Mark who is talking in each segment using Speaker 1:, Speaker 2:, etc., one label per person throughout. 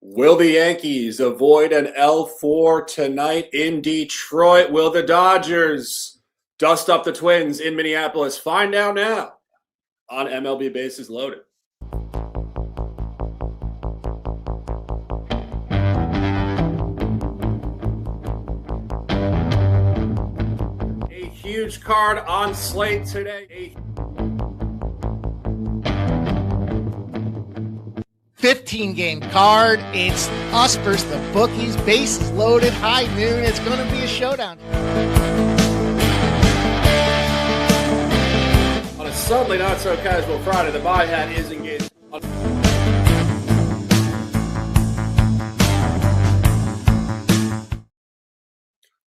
Speaker 1: Will the Yankees avoid an L4 tonight in Detroit? Will the Dodgers dust up the Twins in Minneapolis? Find out now on MLB Bases Loaded. A huge card on slate today.
Speaker 2: 15-game card. It's us versus the bookies. Bases loaded, high noon. It's going to be a showdown.
Speaker 1: On a suddenly not so casual Friday, the buy hat is engaged.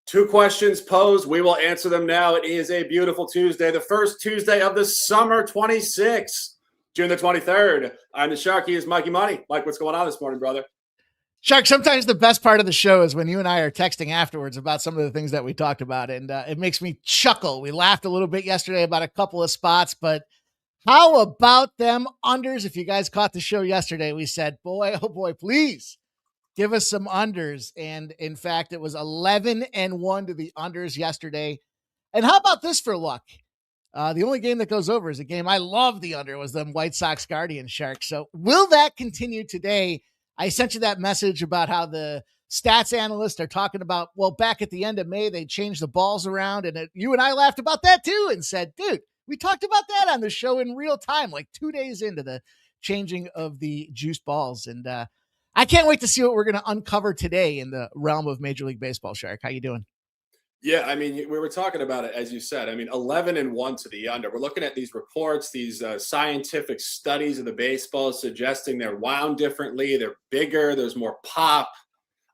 Speaker 1: Two questions posed. We will answer them now. It is a beautiful Tuesday, the first Tuesday of the summer 26. June the 23rd. I'm the Shark. He is Mikey Money. Mike, what's going on this morning, brother?
Speaker 2: Shark, sometimes the best part of the show is when you and I are texting afterwards about some of the things that we talked about, and it makes me chuckle. We laughed a little bit yesterday about a couple of spots, but how about them unders? If you guys caught the show yesterday, we said, boy, oh boy, please give us some unders. And in fact, it was 11-1 to the unders yesterday. And how about this for luck? The only game that goes over is a game I love the under was them White Sox Guardians, Sharks. So will that continue today? I sent you that message about how the stats analysts are talking about, well, back at the end of May, they changed the balls around. And you and I laughed about that too and said, dude, we talked about that on the show in real time, like 2 days into the changing of the juice balls. And I can't wait to see what we're going to uncover today in the realm of Major League Baseball, Shark. How you doing?
Speaker 1: Yeah, I mean, we were talking about it, as you said. I mean, 11-1 to the under. We're looking at these reports, these scientific studies of the baseball suggesting they're wound differently, they're bigger, there's more pop.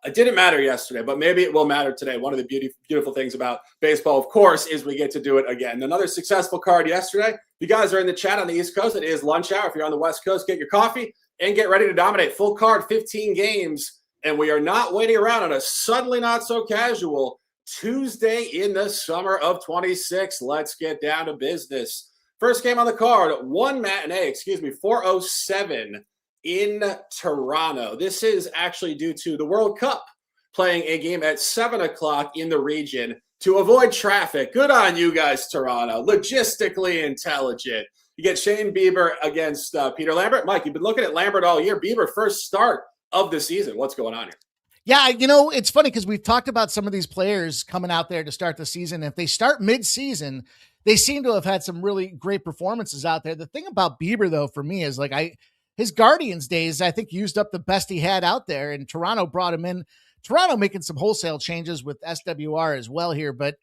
Speaker 1: It didn't matter yesterday, but maybe it will matter today. One of the beautiful things about baseball, of course, is we get to do it again. Another successful card yesterday. If you guys are in the chat on the East Coast, it is lunch hour. If you're on the West Coast, get your coffee and get ready to dominate. Full card, 15 games, and we are not waiting around on a suddenly not so casual Tuesday in the summer of 26. Let's get down to business. First game on the card, 4:07 in Toronto. This is actually due to the World Cup playing a game at 7 o'clock in the region to avoid traffic. Good on you guys, Toronto. Logistically intelligent. You get Shane Bieber against Peter Lambert. Mike, you've been looking at Lambert all year. Bieber, first start of the season. What's going on here?
Speaker 2: Yeah, you know, it's funny because we've talked about some of these players coming out there to start the season. If they start mid-season, they seem to have had some really great performances out there. The thing about Bieber, though, for me is like his Guardians days, I think, used up the best he had out there, and Toronto brought him in. Toronto making some wholesale changes with SWR as well here. But,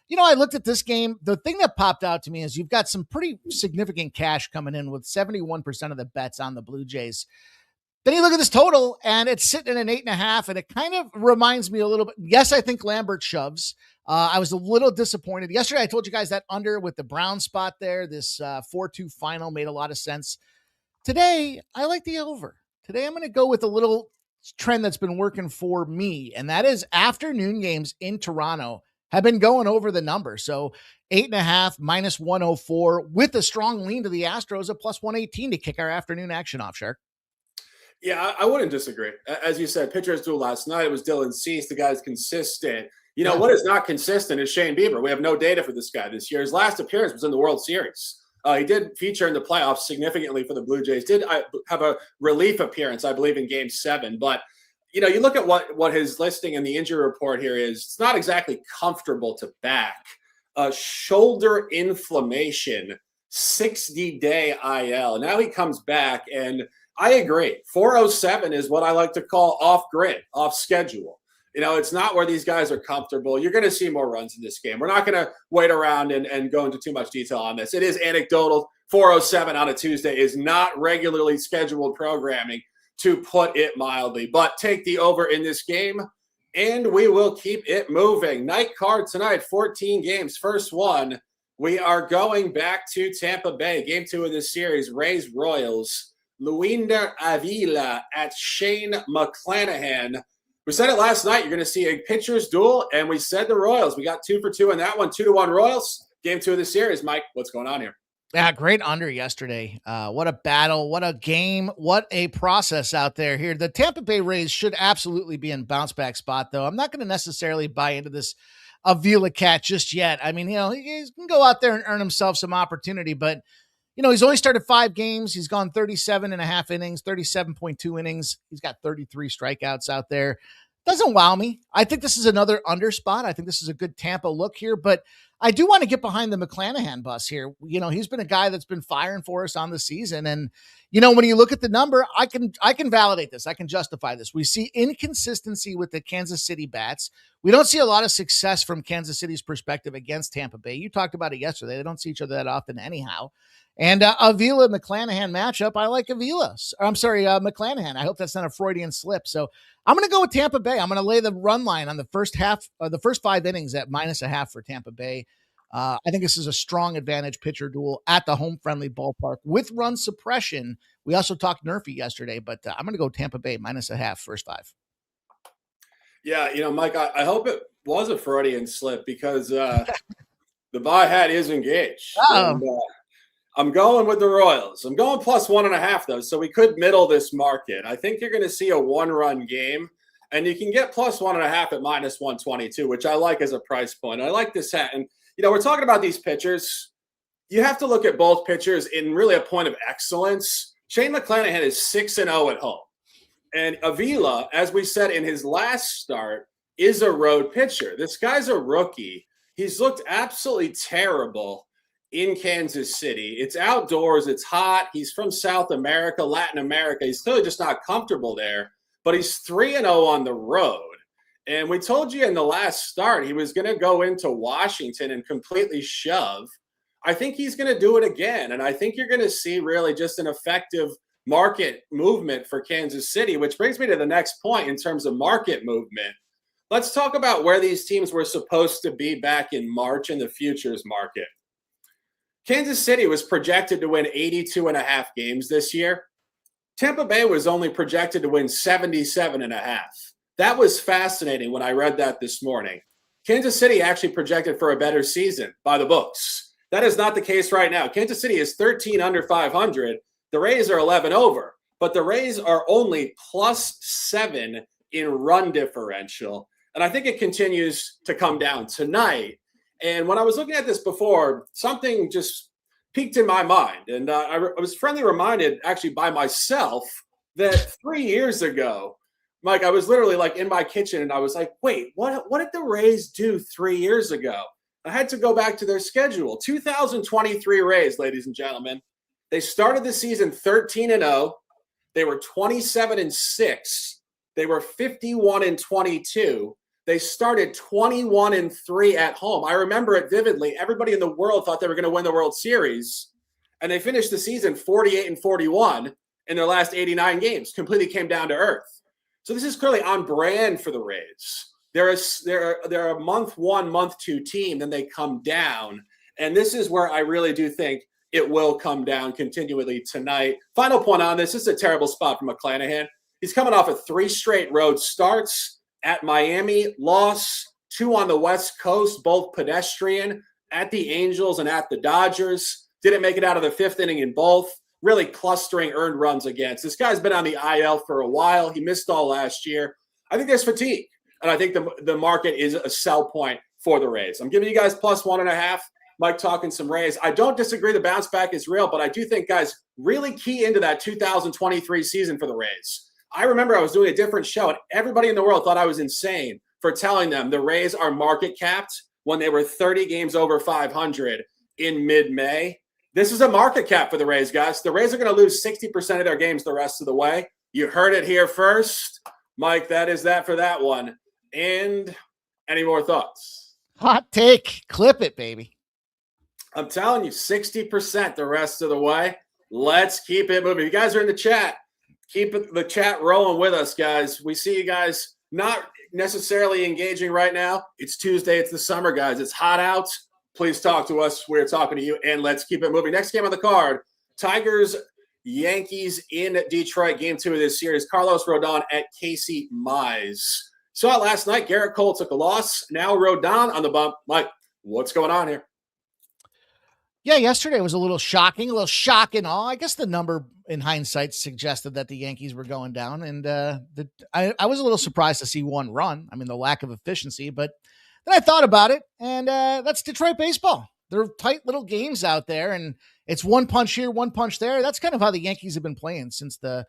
Speaker 2: you know, I looked at this game. The thing that popped out to me is you've got some pretty significant cash coming in with 71% of the bets on the Blue Jays. Then you look at this total, and it's sitting at an 8.5, and it kind of reminds me a little bit. Yes, I think Lambert shoves. I was a little disappointed. Yesterday, I told you guys that under with the brown spot there, this 4-2 final made a lot of sense. Today, I like the over. Today, I'm going to go with a little trend that's been working for me, and that is afternoon games in Toronto have been going over the number. So 8.5 minus 104 with a strong lean to the Astros at plus 118 to kick our afternoon action off, Shark.
Speaker 1: Yeah, I wouldn't disagree. As you said, pitchers duel last night. It was Dylan Cease. The guy's consistent. You know, what is not consistent is Shane Bieber. We have no data for this guy this year. His last appearance was in the World Series. He did feature in the playoffs significantly for the Blue Jays. Did have a relief appearance, I believe, in Game 7. But, you know, you look at what his listing in the injury report here is. It's not exactly comfortable to back. Shoulder inflammation, 60-day IL. Now he comes back, and I agree. 4:07 is what I like to call off grid, off schedule. You know, it's not where these guys are comfortable. You're going to see more runs in this game. We're not going to wait around and go into too much detail on this. It is anecdotal. 4:07 on a Tuesday is not regularly scheduled programming, to put it mildly. But take the over in this game, and we will keep it moving. Night card tonight, 14 games. First one, we are going back to Tampa Bay. Game 2 of this series, Rays-Royals. Luinder Avila at Shane McClanahan. We said it last night. You're going to see a pitcher's duel, and we said the Royals. We got 2 for 2 in that one. 2-1 Royals. Game 2 of the series. Mike, what's going on here?
Speaker 2: Yeah, great under yesterday. What a battle, what a game, what a process out there here. The Tampa Bay Rays should absolutely be in bounce back spot, though. I'm not going to necessarily buy into this Avila cat just yet. I mean, he can go out there and earn himself some opportunity, but he's only started 5 games. He's gone 37 and a half innings, 37.2 innings. He's got 33 strikeouts out there. Doesn't wow me. I think this is another under spot. I think this is a good Tampa look here, but I do want to get behind the McClanahan bus here. He's been a guy that's been firing for us on the season. And, when you look at the number, I can validate this. I can justify this. We see inconsistency with the Kansas City bats. We don't see a lot of success from Kansas City's perspective against Tampa Bay. You talked about it yesterday. They don't see each other that often anyhow. And Avila McClanahan matchup, I like Avila. I'm sorry, McClanahan. I hope that's not a Freudian slip. So I'm going to go with Tampa Bay. I'm going to lay the run line on the first 5 innings at -0.5 for Tampa Bay. I think this is a strong advantage pitcher duel at the home friendly ballpark with run suppression. We also talked Nerfy yesterday, but I'm going to go Tampa Bay -0.5 first 5.
Speaker 1: Yeah, Mike, I hope it was a Freudian slip because the buy hat is engaged. And, I'm going with the Royals. I'm going +1.5 though, so we could middle this market. I think you're going to see a 1-run game, and you can get +1.5 at -122, which I like as a price point. I like this hat, and we're talking about these pitchers. You have to look at both pitchers in really a point of excellence. Shane McClanahan is 6-0 at home, and Avila, as we said in his last start, is a road pitcher. This guy's a rookie. He's looked absolutely terrible in Kansas City. It's outdoors. It's hot. He's from South America, Latin America. He's clearly just not comfortable there, but he's 3-0 on the road. And we told you in the last start, he was going to go into Washington and completely shove. I think he's going to do it again. And I think you're going to see really just an effective market movement for Kansas City, which brings me to the next point in terms of market movement. Let's talk about where these teams were supposed to be back in March in the futures market. Kansas City was projected to win 82.5 games this year. Tampa Bay was only projected to win 77.5. That was fascinating when I read that this morning. Kansas City actually projected for a better season by the books. That is not the case right now. Kansas City is 13 under 500. The Rays are 11 over, but the Rays are only +7 in run differential. And I think it continues to come down tonight. And when I was looking at this before, something just piqued in my mind. And I was friendly reminded actually by myself that 3 years ago, Mike, I was literally like in my kitchen and I was like, wait, what did the Rays do 3 years ago? I had to go back to their schedule. 2023 Rays, ladies and gentlemen. They started the season 13-0. They were 27-6. They were 51-22. They started 21-3 at home. I remember it vividly. Everybody in the world thought they were going to win the World Series, and they finished the season 48-41 in their last 89 games. Completely came down to earth. So this is clearly on brand for the Rays. They're a month 1, month 2 team, then they come down, and this is where I really do think it will come down continually tonight. Final point on this: this is a terrible spot for McClanahan. He's coming off of 3 straight road starts. At Miami, loss, 2 on the West Coast, both pedestrian, at the Angels and at the Dodgers. Didn't make it out of the 5th inning in both. Really clustering earned runs against. This guy's been on the IL for a while. He missed all last year. I think there's fatigue, and I think the market is a sell point for the Rays. I'm giving you guys +1.5. Mike talking some Rays. I don't disagree the bounce back is real, but I do think, guys, really key into that 2023 season for the Rays. I remember I was doing a different show, and everybody in the world thought I was insane for telling them the Rays are market capped when they were 30 games over 500 in mid-May. This is a market cap for the Rays, guys. The Rays are going to lose 60% of their games the rest of the way. You heard it here first. Mike, that is that for that one. And any more thoughts?
Speaker 2: Hot take. Clip it, baby.
Speaker 1: I'm telling you, 60% the rest of the way. Let's keep it moving. You guys are in the chat. Keep the chat rolling with us, guys. We see you guys not necessarily engaging right now. It's Tuesday. It's the summer, guys. It's hot out. Please talk to us. We're talking to you, and let's keep it moving. Next game on the card, Tigers, Yankees in Detroit, game 2 of this series. Carlos Rodon at Casey Mize. Saw it last night. Garrett Cole took a loss. Now Rodon on the bump. Mike, what's going on here?
Speaker 2: Yeah, yesterday was a little shocking, a little shock and all. I guess the number in hindsight suggested that the Yankees were going down, and I was a little surprised to see one run. I mean, the lack of efficiency, but then I thought about it, and that's Detroit baseball. They're tight little games out there, and it's one punch here, one punch there. That's kind of how the Yankees have been playing since the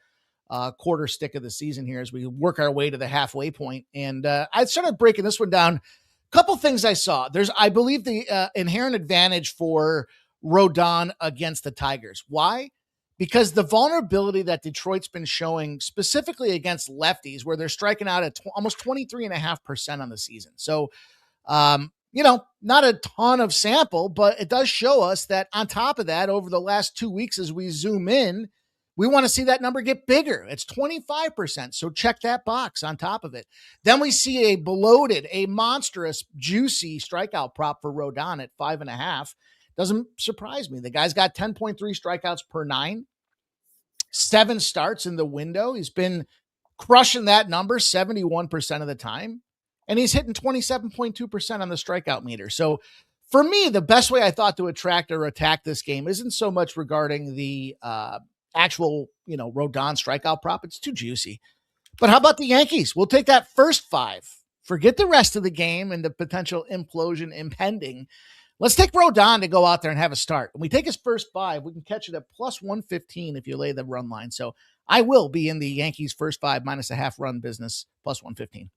Speaker 2: quarter stick of the season here as we work our way to the halfway point. And I started breaking this one down. Couple things I saw. There's, I believe, the inherent advantage for Rodon against the Tigers. Why? Because the vulnerability that Detroit's been showing specifically against lefties, where they're striking out at almost 23.5% on the season. So, not a ton of sample, but it does show us that on top of that, over the last 2 weeks, as we zoom in, we want to see that number get bigger. It's 25%. So check that box on top of it. Then we see a bloated, a monstrous, juicy strikeout prop for Rodon at 5.5. Doesn't surprise me. The guy's got 10.3 strikeouts per 9, 7 starts in the window. He's been crushing that number 71% of the time, and he's hitting 27.2% on the strikeout meter. So for me, the best way I thought to attract or attack this game isn't so much regarding the actual, Rodon strikeout prop. It's too juicy. But how about the Yankees? We'll take that first 5. Forget the rest of the game and the potential implosion impending. Let's take Rodon to go out there and have a start. When we take his first 5, we can catch it at plus 115 if you lay the run line. So I will be in the Yankees first 5 minus a half run business, plus 115.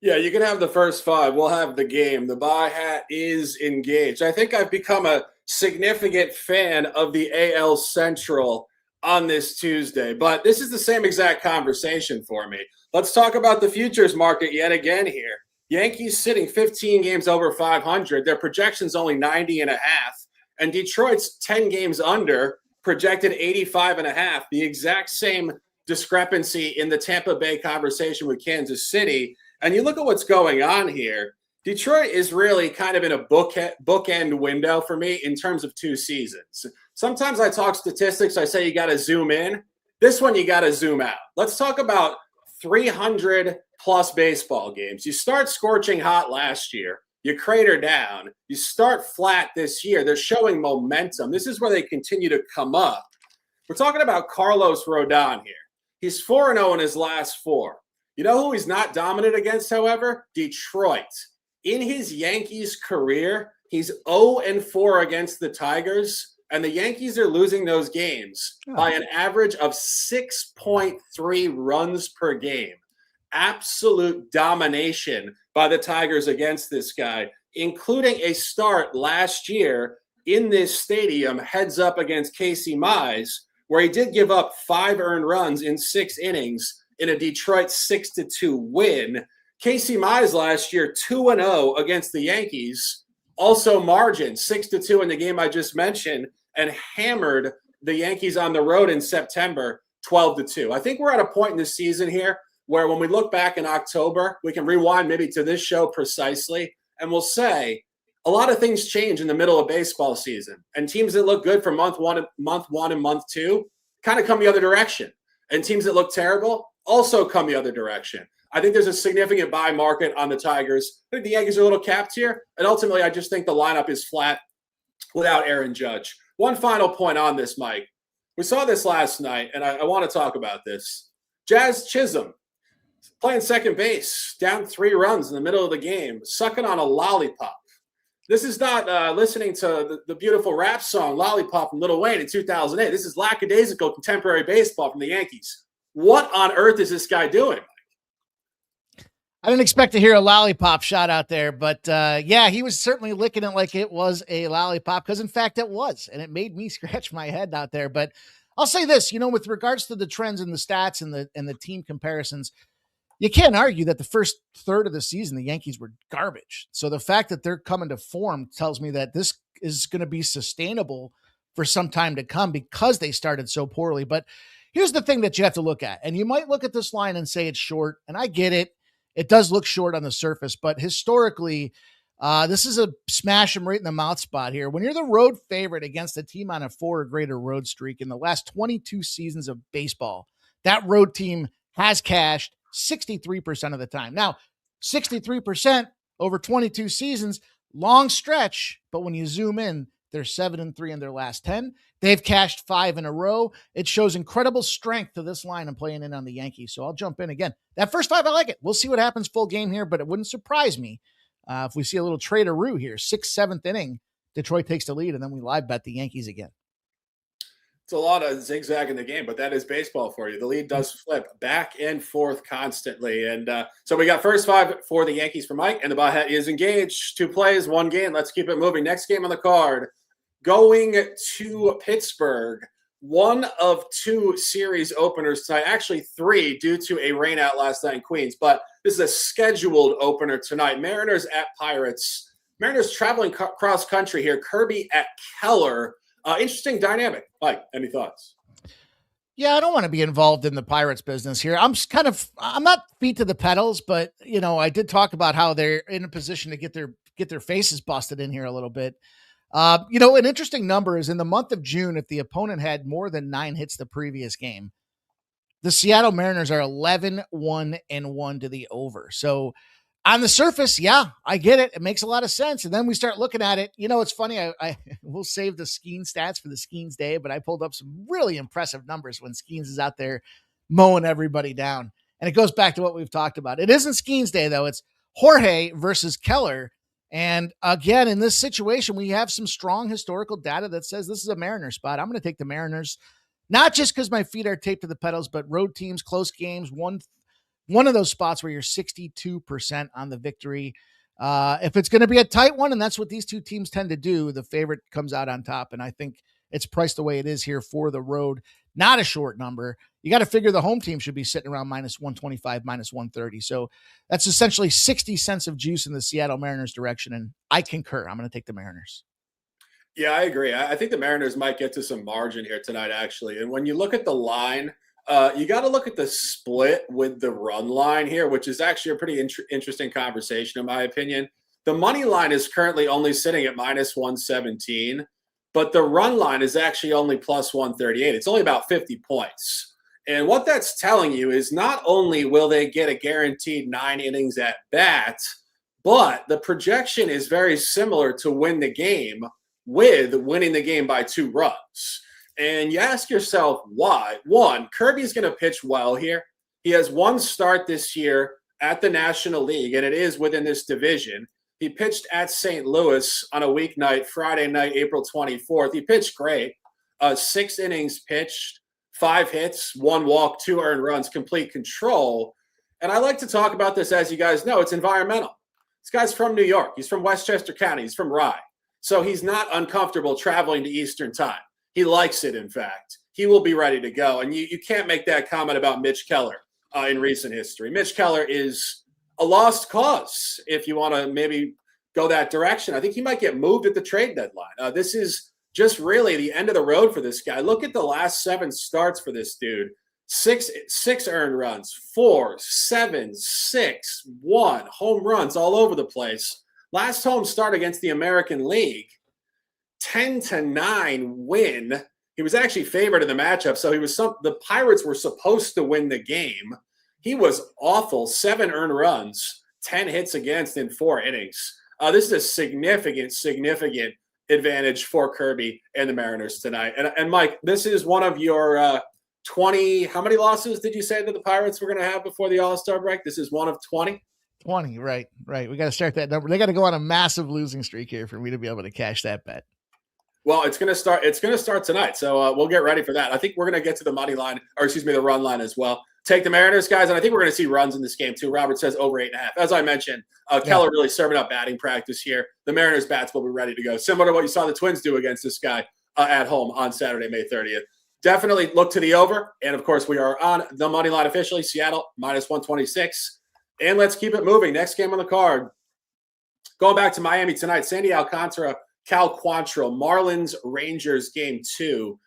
Speaker 1: Yeah, you can have the first 5. We'll have the game. The buy hat is engaged. I think I've become a significant fan of the AL Central on this Tuesday, but this is the same exact conversation for me. Let's talk about the futures market yet again here. Yankees sitting 15 games over 500. Their projection's only 90.5. And Detroit's 10 games under, projected 85.5. The exact same discrepancy in the Tampa Bay conversation with Kansas City. And you look at what's going on here. Detroit is really kind of in a bookend window for me in terms of 2 seasons. Sometimes I talk statistics. I say you got to zoom in. This one, you got to zoom out. Let's talk about 300 plus baseball games. You start scorching hot last year. You crater down. You start flat this year. They're showing momentum. This is where they continue to come up. We're talking about Carlos Rodon here. He's 4-0 in his last 4. You know who he's not dominant against, however? Detroit. In his Yankees career, he's 0-4 against the Tigers, and the Yankees are losing those games by an average of 6.3 runs per game. Absolute domination by the Tigers against this guy, including a start last year in this stadium, heads up against Casey Mize, where he did give up 5 earned runs in 6 innings in a Detroit 6-2 win. Casey Mize last year, 2-0 against the Yankees, also margin 6-2 in the game I just mentioned, and hammered the Yankees on the road in September 12-2. I think we're at a point in the season here where when we look back in October, we can rewind maybe to this show precisely, and we'll say a lot of things change in the middle of baseball season. And teams that look good for month one and month 2 kind of come the other direction. And teams that look terrible also come the other direction. I think there's a significant buy market on the Tigers. I think the Yankees are a little capped here. And ultimately, I just think the lineup is flat without Aaron Judge. One final point on this, Mike. We saw this last night, and I want to talk about this. Jazz Chisholm, playing second base, down 3 runs in the middle of the game, sucking on a lollipop. This is not listening to the beautiful rap song Lollipop from Lil Wayne in 2008. This is lackadaisical contemporary baseball from the Yankees. What on earth is this guy doing?
Speaker 2: I didn't expect to hear a lollipop shot out there, but yeah, he was certainly licking it like it was a lollipop, because in fact it was, and it made me scratch my head out there. But I'll say this, with regards to the trends and the stats and the team comparisons, you can't argue that the first third of the season, the Yankees were garbage. So the fact that they're coming to form tells me that this is going to be sustainable for some time to come because they started so poorly. But here's the thing that you have to look at, and you might look at this line and say it's short, and I get it. It does look short on the surface, but historically, this is a smash them right in the mouth spot here. When you're the road favorite against a team on a 4 or greater road streak in the last 22 seasons of baseball, that road team has cashed 63% of the time. Now, 63% over 22 seasons, long stretch, but when you zoom in, They're 7-3 in their last 10. They've cashed 5 in a row. It shows incredible strength to this line and playing in on the Yankees. So I'll jump in again. That first 5, I like it. We'll see what happens full game here, but it wouldn't surprise me if we see a little traderoo here. 6th, 7th inning, Detroit takes the lead, and then we live bet the Yankees again.
Speaker 1: It's a lot of zigzag in the game, but that is baseball for you. The lead does flip back and forth constantly. And so we got first 5 for the Yankees for Mike, and the Bahat is engaged. 2 plays, 1 game. Let's keep it moving. Next game on the card, going to Pittsburgh. 1 of 2 series openers tonight. Actually 3 due to a rainout last night in Queens. But this is a scheduled opener tonight. Mariners at Pirates. Mariners traveling cross country here. Kirby at Keller. Interesting dynamic. Mike, any thoughts?
Speaker 2: Yeah, I don't want to be involved in the Pirates business here. I'm not feet to the pedals, but I did talk about how they're in a position to get their faces busted in here a little bit. An interesting number is in the month of June, if the opponent had more than 9 hits the previous game, the Seattle Mariners are 11-1-1 to the over. So on the surface, yeah, I get it. It makes a lot of sense. And then we start looking at it. It's funny. I will save the Skeens stats for the Skeens day, but I pulled up some really impressive numbers when Skeens is out there mowing everybody down. And it goes back to what we've talked about. It isn't Skeens day, though. It's Jorge versus Keller. And again, in this situation, we have some strong historical data that says this is a Mariner spot. I'm going to take the Mariners, not just because my feet are taped to the pedals, but road teams, close games, one of those spots where you're 62% on the victory. If it's going to be a tight one, and that's what these 2 teams tend to do, the favorite comes out on top. And I think it's priced the way it is here for the road. Not a short number. You got to figure the home team should be sitting around -125, -130. So that's essentially 60 cents of juice in the Seattle Mariners direction. And I concur. I'm going to take the Mariners.
Speaker 1: Yeah, I agree. I think the Mariners might get to some margin here tonight, actually. And when you look at the line, you got to look at the split with the run line here, which is actually a pretty interesting conversation, in my opinion. The money line is currently only sitting at -117, but the run line is actually only +138. It's only about 50 points. And what that's telling you is not only will they get a guaranteed 9 innings at bat, but the projection is very similar to win the game, with winning the game by 2 runs. And you ask yourself why. 1, Kirby's going to pitch well here. He has 1 start this year at the National League, and it is within this division. He pitched at St. Louis on a weeknight, Friday night, April 24th. He pitched great. 6 innings pitched, 5 hits, 1 walk, 2 earned runs, complete control. And I like to talk about this, as you guys know, it's environmental. This guy's from New York. He's from Westchester County. He's from Rye. So he's not uncomfortable traveling to Eastern time. He likes it, in fact. He will be ready to go. And you can't make that comment about Mitch Keller in recent history. Mitch Keller is a lost cause, if you want to maybe go that direction. I think he might get moved at the trade deadline. This is just really the end of the road for this guy. Look at the last 7 starts for this dude. 6 earned runs, 4, 7, 6, 1, home runs all over the place. Last home start against the American League, 10-9 win. He was actually favored in the matchup, so the Pirates were supposed to win the game. He was awful. 7 earned runs, 10 hits against in 4 innings. This is a significant advantage for Kirby and the Mariners tonight. And Mike, this is one of your 20. How many losses did you say that the Pirates were going to have before the All-Star break? This is one of 20.
Speaker 2: 20, right. We got to start that number. They got to go on a massive losing streak here for me to be able to cash that bet.
Speaker 1: Well, it's going to start tonight. So we'll get ready for that. I think we're going to get to the money line, the run line as well. Take the Mariners, guys. And I think we're going to see runs in this game too. Robert says over 8.5. As I mentioned, Keller really serving up batting practice here. The Mariners bats will be ready to go. Similar to what you saw the Twins do against this guy at home on Saturday, May 30th. Definitely look to the over. And of course, we are on the money line officially. Seattle -126. And let's keep it moving. Next game on the card. Going back to Miami tonight, Sandy Alcantara, Cal Quantrill, Marlins Rangers game 2.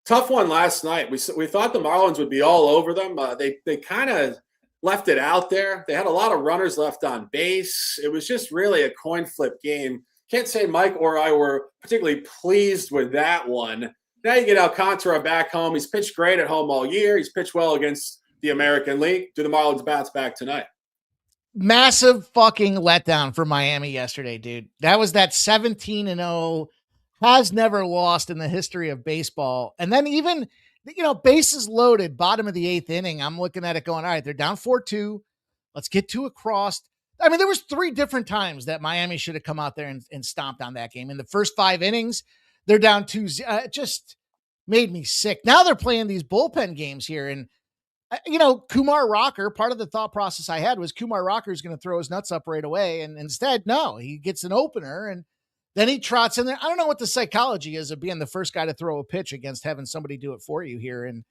Speaker 1: Tough one last night. We thought the Marlins would be all over them. They kind of left it out there. They had a lot of runners left on base. It was just really a coin flip game. Can't say Mike or I were particularly pleased with that one. Now you get Alcantara back home. He's pitched great at home all year. He's pitched well against the American League. Do the Marlins bounce back tonight?
Speaker 2: Massive fucking letdown for Miami yesterday, dude. That was that 17-0 has never lost in the history of baseball. And then even, bases loaded, bottom of the 8th inning, I'm looking at it going, all right, they're down 4-2. Let's get 2 across. I mean, there was 3 different times that Miami should have come out there and stomped on that game. In the first 5 innings, they're down 2-0. It just made me sick. Now they're playing these bullpen games here. And, Kumar Rocker, part of the thought process I had was Kumar Rocker is going to throw his nuts up right away. And instead, no, he gets an opener and then he trots in there. I don't know what the psychology is of being the first guy to throw a pitch against having somebody do it for you here. And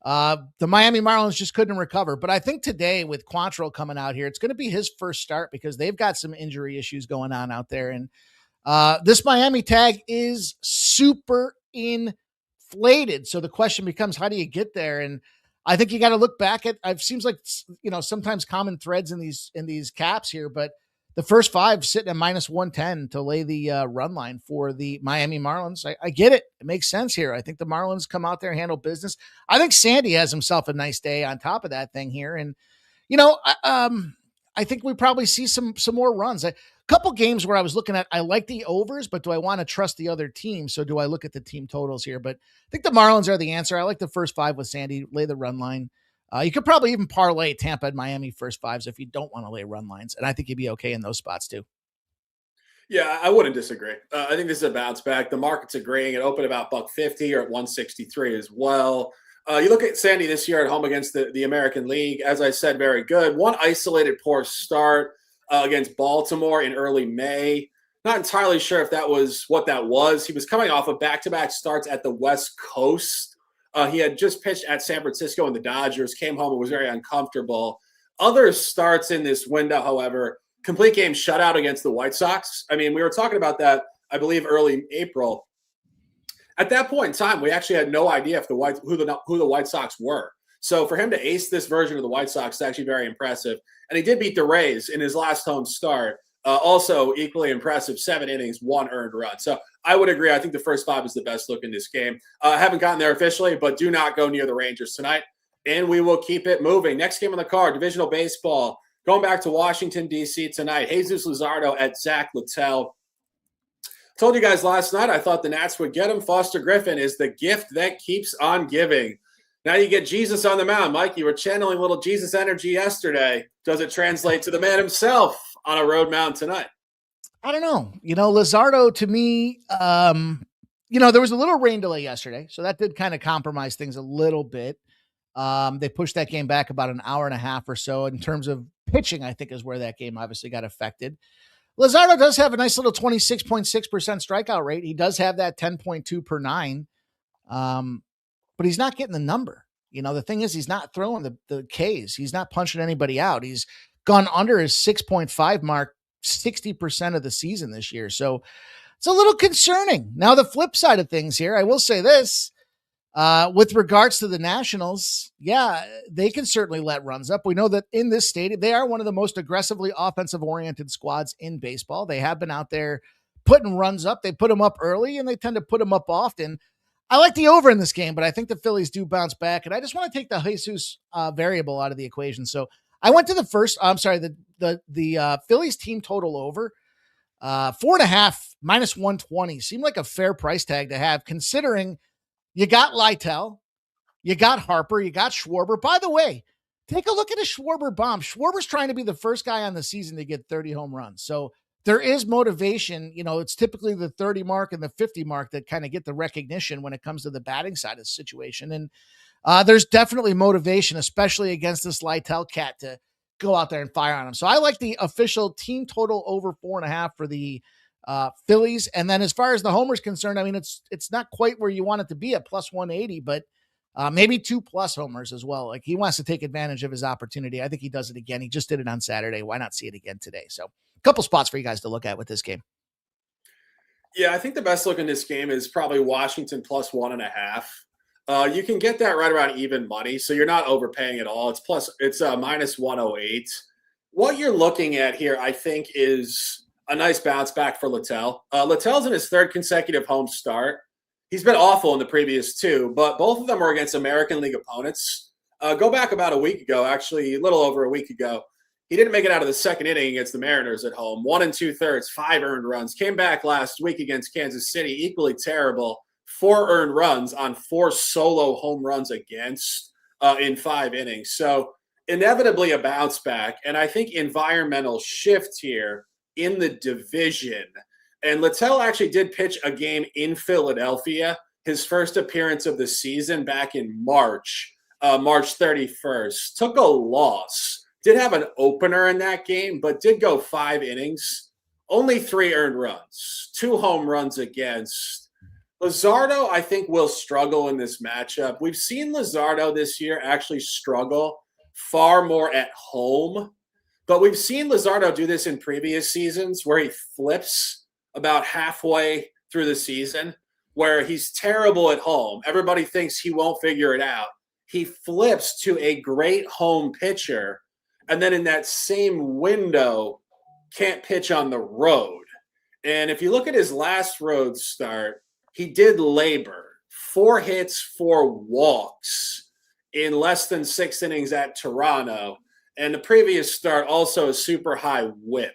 Speaker 2: the Miami Marlins just couldn't recover. But I think today with Quantrill coming out here, it's going to be his first start because they've got some injury issues going on out there. And this Miami tag is super inflated. So the question becomes, how do you get there? And I think you got to look back at, it seems like, sometimes common threads in these caps here, but the first 5 sitting at -110 to lay the run line for the Miami Marlins. I get it. It makes sense here. I think the Marlins come out there and handle business. I think Sandy has himself a nice day on top of that thing here. And, I think we probably see some more runs. A couple games where I was looking at, I like the overs, but do I want to trust the other team? So do I look at the team totals here? But I think the Marlins are the answer. I like the first 5 with Sandy, lay the run line. You could probably even parlay Tampa and Miami first 5s if you don't want to lay run lines. And I think you'd be okay in those spots too.
Speaker 1: Yeah, I wouldn't disagree. I think this is a bounce back. The market's agreeing. It opened about $150 or at 163 as well. You look at Sandy this year at home against the American League. As I said, very good. One isolated poor start against Baltimore in early May. Not entirely sure if that was what that was. He was coming off of back-to-back starts at the West Coast. He had just pitched at San Francisco and the Dodgers, came home and was very uncomfortable. Other starts in this window, however, complete game shutout against the White Sox. I mean, we were talking about that, I believe, early April. At that point in time, we actually had no idea if who the White Sox were. So for him to ace this version of the White Sox is actually very impressive. And he did beat the Rays in his last home start. Also equally impressive, 7 innings, 1 earned run. So I would agree. I think the first 5 is the best look in this game. I haven't gotten there officially, but do not go near the Rangers tonight. And we will keep it moving. Next game on the card, divisional baseball. Going back to Washington, D.C. tonight. Jesus Luzardo at Zach Littell. Told you guys last night I thought the Nats would get him. Foster Griffin is the gift that keeps on giving. Now you get Jesus on the mound. Mike, you were channeling a little Jesus energy yesterday. Does it translate to the man himself on a road mound tonight?
Speaker 2: I don't know. Luzardo to me, there was a little rain delay yesterday, so that did kind of compromise things a little bit. They pushed that game back about an hour and a half or so. In terms of pitching, I think is where that game obviously got affected. Luzardo does have a nice little 26.6% strikeout rate. He does have that 10.2 per 9. But he's not getting the number. The thing is, he's not throwing the Ks. He's not punching anybody out. He's gone under his 6.5 mark 60% of the season this year. So it's a little concerning. Now, the flip side of things here, I will say this, with regards to the Nationals, yeah, they can certainly let runs up. We know that in this stadium, they are one of the most aggressively offensive-oriented squads in baseball. They have been out there putting runs up. They put them up early, and they tend to put them up often. I like the over in this game, but I think the Phillies do bounce back, and I just want to take the Jesus variable out of the equation. So I went to the Phillies team total over 4.5 -120 seemed like a fair price tag to have, considering you got Lytle, you got Harper, you got Schwarber. By the way, take a look at a Schwarber bomb. Schwarber's trying to be the first guy on the season to get 30 home runs. So there is motivation. It's typically the 30 mark and the 50 mark that kind of get the recognition when it comes to the batting side of the situation. And there's definitely motivation, especially against this Lytle cat, to go out there and fire on him. So I like the official team total over 4.5 for the Phillies. And then as far as the homer's concerned, I mean, it's not quite where you want it to be at plus 180, but maybe 2+ homers as well. Like, he wants to take advantage of his opportunity. I think he does it again. He just did it on Saturday. Why not see it again today? So a couple spots for you guys to look at with this game.
Speaker 1: Yeah, I think the best look in this game is probably Washington plus 1.5. You can get that right around even money, so you're not overpaying at all. It's minus 108. What you're looking at here, I think, is a nice bounce back for Littell. Littell's in his 3rd consecutive home start. He's been awful in the previous 2, but both of them were against American League opponents. Go back about a week ago, actually a little over a week ago. He didn't make it out of the second inning against the Mariners at home. 1 2/3, 5 earned runs. Came back last week against Kansas City, equally terrible. 4 earned runs on 4 solo home runs against in 5 innings. So inevitably a bounce back. And I think environmental shift here in the division. And Littell actually did pitch a game in Philadelphia, his first appearance of the season back in March 31st. Took a loss. Did have an opener in that game, but did go 5 innings. Only 3 earned runs, 2 home runs against. Luzardo, I think, will struggle in this matchup. We've seen Luzardo this year actually struggle far more at home, but we've seen Luzardo do this in previous seasons where he flips about halfway through the season, where he's terrible at home. Everybody thinks he won't figure it out. He flips to a great home pitcher, and then in that same window, can't pitch on the road. And if you look at his last road start, he did labor. 4 hits, 4 walks in less than 6 innings at Toronto. And the previous start, also a super high whip.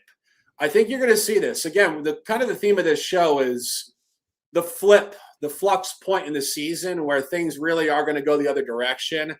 Speaker 1: I think you're going to see this. Again, the kind of the theme of this show is the flip, the flux point in the season where things really are going to go the other direction.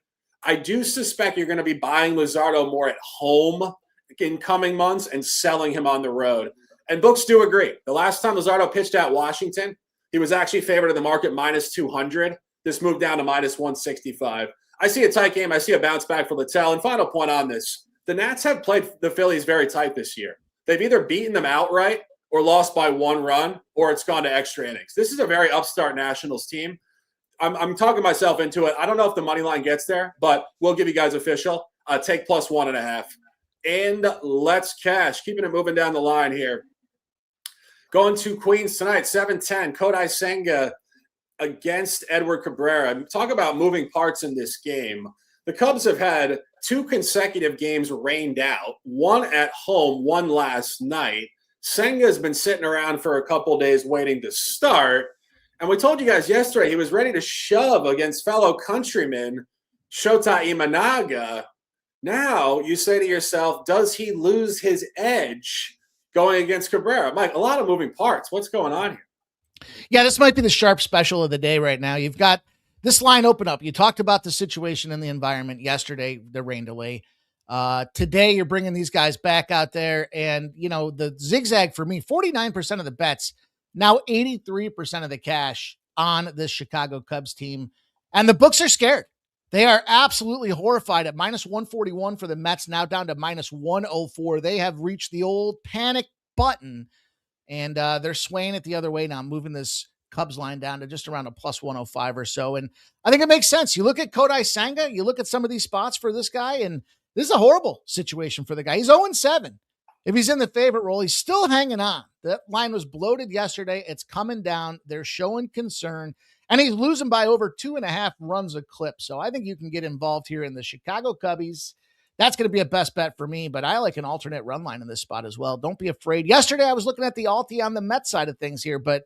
Speaker 1: I do suspect you're going to be buying Luzardo more at home in coming months and selling him on the road. And books do agree. The last time Luzardo pitched at Washington, he was actually favored in the market minus 200. This moved down to minus 165. I see a tight game. I see a bounce back for Littell. And final point on this, the Nats have played the Phillies very tight this year. They've either beaten them outright or lost by 1 run, or it's gone to extra innings. This is a very upstart Nationals team. I'm talking myself into it. I don't know if the money line gets there, but we'll give you guys official. Take plus 1.5. And let's cash. Keeping it moving down the line here. Going to Queens tonight, 7:10. Kodai Senga against Edward Cabrera. Talk about moving parts in this game. The Cubs have had 2 consecutive games rained out, 1 at home, 1 last night. Senga's been sitting around for a couple days waiting to start. And we told you guys yesterday he was ready to shove against fellow countryman Shota Imanaga. Now you say to yourself, does he lose his edge going against Cabrera? Mike, a lot of moving parts. What's going on here?
Speaker 2: Yeah, this might be the sharp special of the day right now. You've got this line open up. You talked about the situation in the environment yesterday, the rain delay. Today, you're bringing these guys back out there. And, you know, the zigzag for me, 49% of the bets, now 83% of the cash on this Chicago Cubs team. And the books are scared. They are absolutely horrified at minus 141 for the Mets, now down to minus 104. They have reached the old panic button, and they're swaying it the other way now, moving this Cubs line down to just around a plus 105 or so. And I think it makes sense. You look at Kodai Senga, you look at some of these spots for this guy, and this is a horrible situation for the guy. He's 0-7. If he's in the favorite role, he's still hanging on. That line was bloated yesterday. It's coming down. They're showing concern, and he's losing by over 2.5 runs a clip. So I think you can get involved here in the Chicago Cubbies. That's going to be a best bet for me, but I like an alternate run line in this spot as well. Don't be afraid. Yesterday, I was looking at the alti on the Mets side of things here, but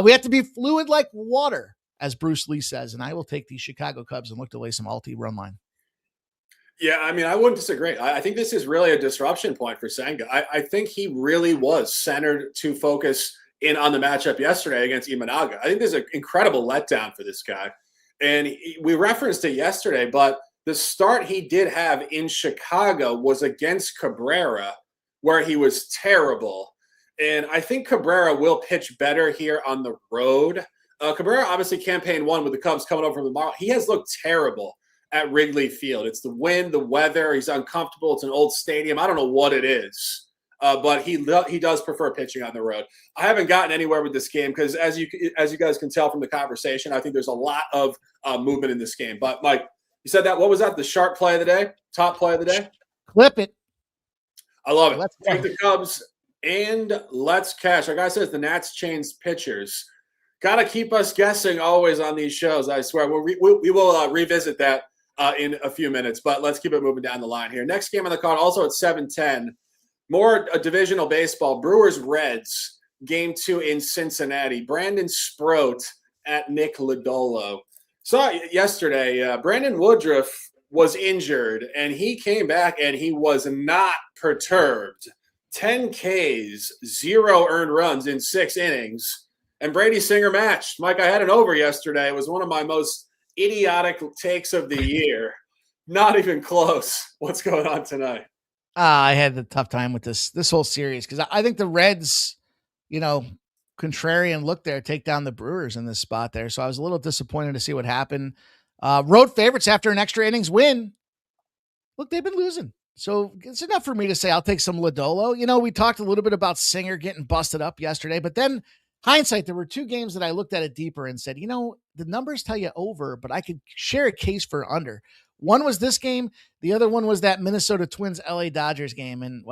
Speaker 2: we have to be fluid like water, as Bruce Lee says, and I will take the Chicago Cubs and look to lay some alti run line.
Speaker 1: Yeah, I mean, I wouldn't disagree. I think this is really a disruption point for Senga. I think he really was centered to focus in on the matchup yesterday against Imanaga. I think there's an incredible letdown for this guy. And we referenced it yesterday, but the start he did have in Chicago was against Cabrera, where he was terrible. And I think Cabrera will pitch better here on the road. Cabrera obviously campaign 1 with the Cubs coming over from the Marlins. He has looked terrible at Wrigley Field. It's the wind, the weather. He's uncomfortable. It's an old stadium. I don't know what it is, but he does prefer pitching on the road. I haven't gotten anywhere with this game because, as you guys can tell from the conversation, I think there's a lot of movement in this game. But Mike, you said that. What was that? The sharp play of the day? Top play of the day?
Speaker 2: Clip it.
Speaker 1: I love it. Let's take the Cubs and let's cash. Like I said, the Nats changed pitchers. Got to keep us guessing always on these shows. I swear. We will revisit that in a few minutes, but let's keep it moving down the line here. Next game on the card, also at 7:10, more divisional baseball. Brewers-Reds, game 2 in Cincinnati. Brandon Sproat at Nick Lodolo. Saw yesterday, Brandon Woodruff was injured, and he came back and he was not perturbed. 10 Ks, 0 earned runs in 6 innings, and Brady Singer matched. Mike, I had an over yesterday. It was one of my most idiotic takes of the year. Not even close. What's going on tonight?
Speaker 2: I had a tough time with this whole series because I think the Reds, contrarian look there, take down the Brewers in this spot there. So I was a little disappointed to see what happened. Road favorites after an extra innings win. Look, they've been losing. So it's enough for me to say I'll take some Lodolo. We talked a little bit about Singer getting busted up yesterday, but then hindsight, there were 2 games that I looked at it deeper and said, the numbers tell you over, but I could share a case for under. One was this game. The other one was that Minnesota Twins LA Dodgers game. And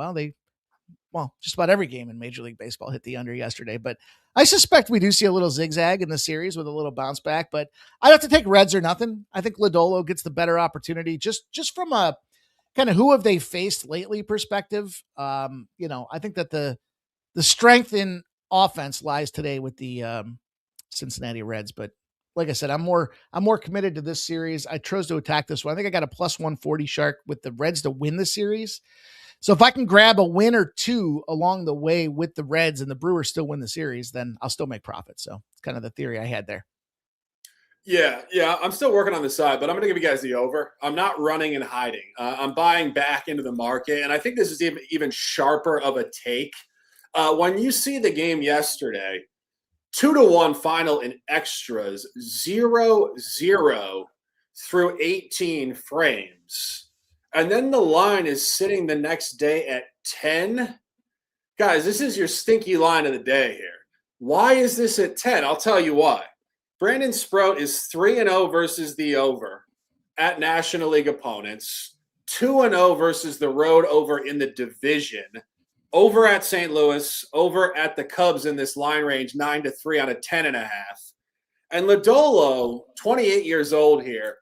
Speaker 2: just about every game in Major League Baseball hit the under yesterday, but I suspect we do see a little zigzag in the series with a little bounce back, but I'd have to take Reds or nothing. I think Lodolo gets the better opportunity just from a kind of who have they faced lately perspective. I think that the strength in offense lies today with the Cincinnati Reds, but like I said, I'm more committed to this series. I chose to attack this one. I think I got a plus 140 shark with the Reds to win the series. So if I can grab a win or 2 along the way with the Reds and the Brewers still win the series, then I'll still make profit. So it's kind of the theory I had there.
Speaker 1: Yeah. I'm still working on the side, but I'm going to give you guys the over. I'm not running and hiding. I'm buying back into the market, and I think this is even sharper of a take. When you see the game yesterday, 2-1 final in extras, 0-0 through 18 frames. And then the line is sitting the next day at 10. Guys, this is your stinky line of the day here. Why is this at 10? I'll tell you why. Brandon Sprout is 3-0 versus the over at National League opponents, 2-0 versus the road over in the division. Over at St. Louis, over at the Cubs in this line range, 9-3 on a 10.5. And Lodolo, 28 years old here,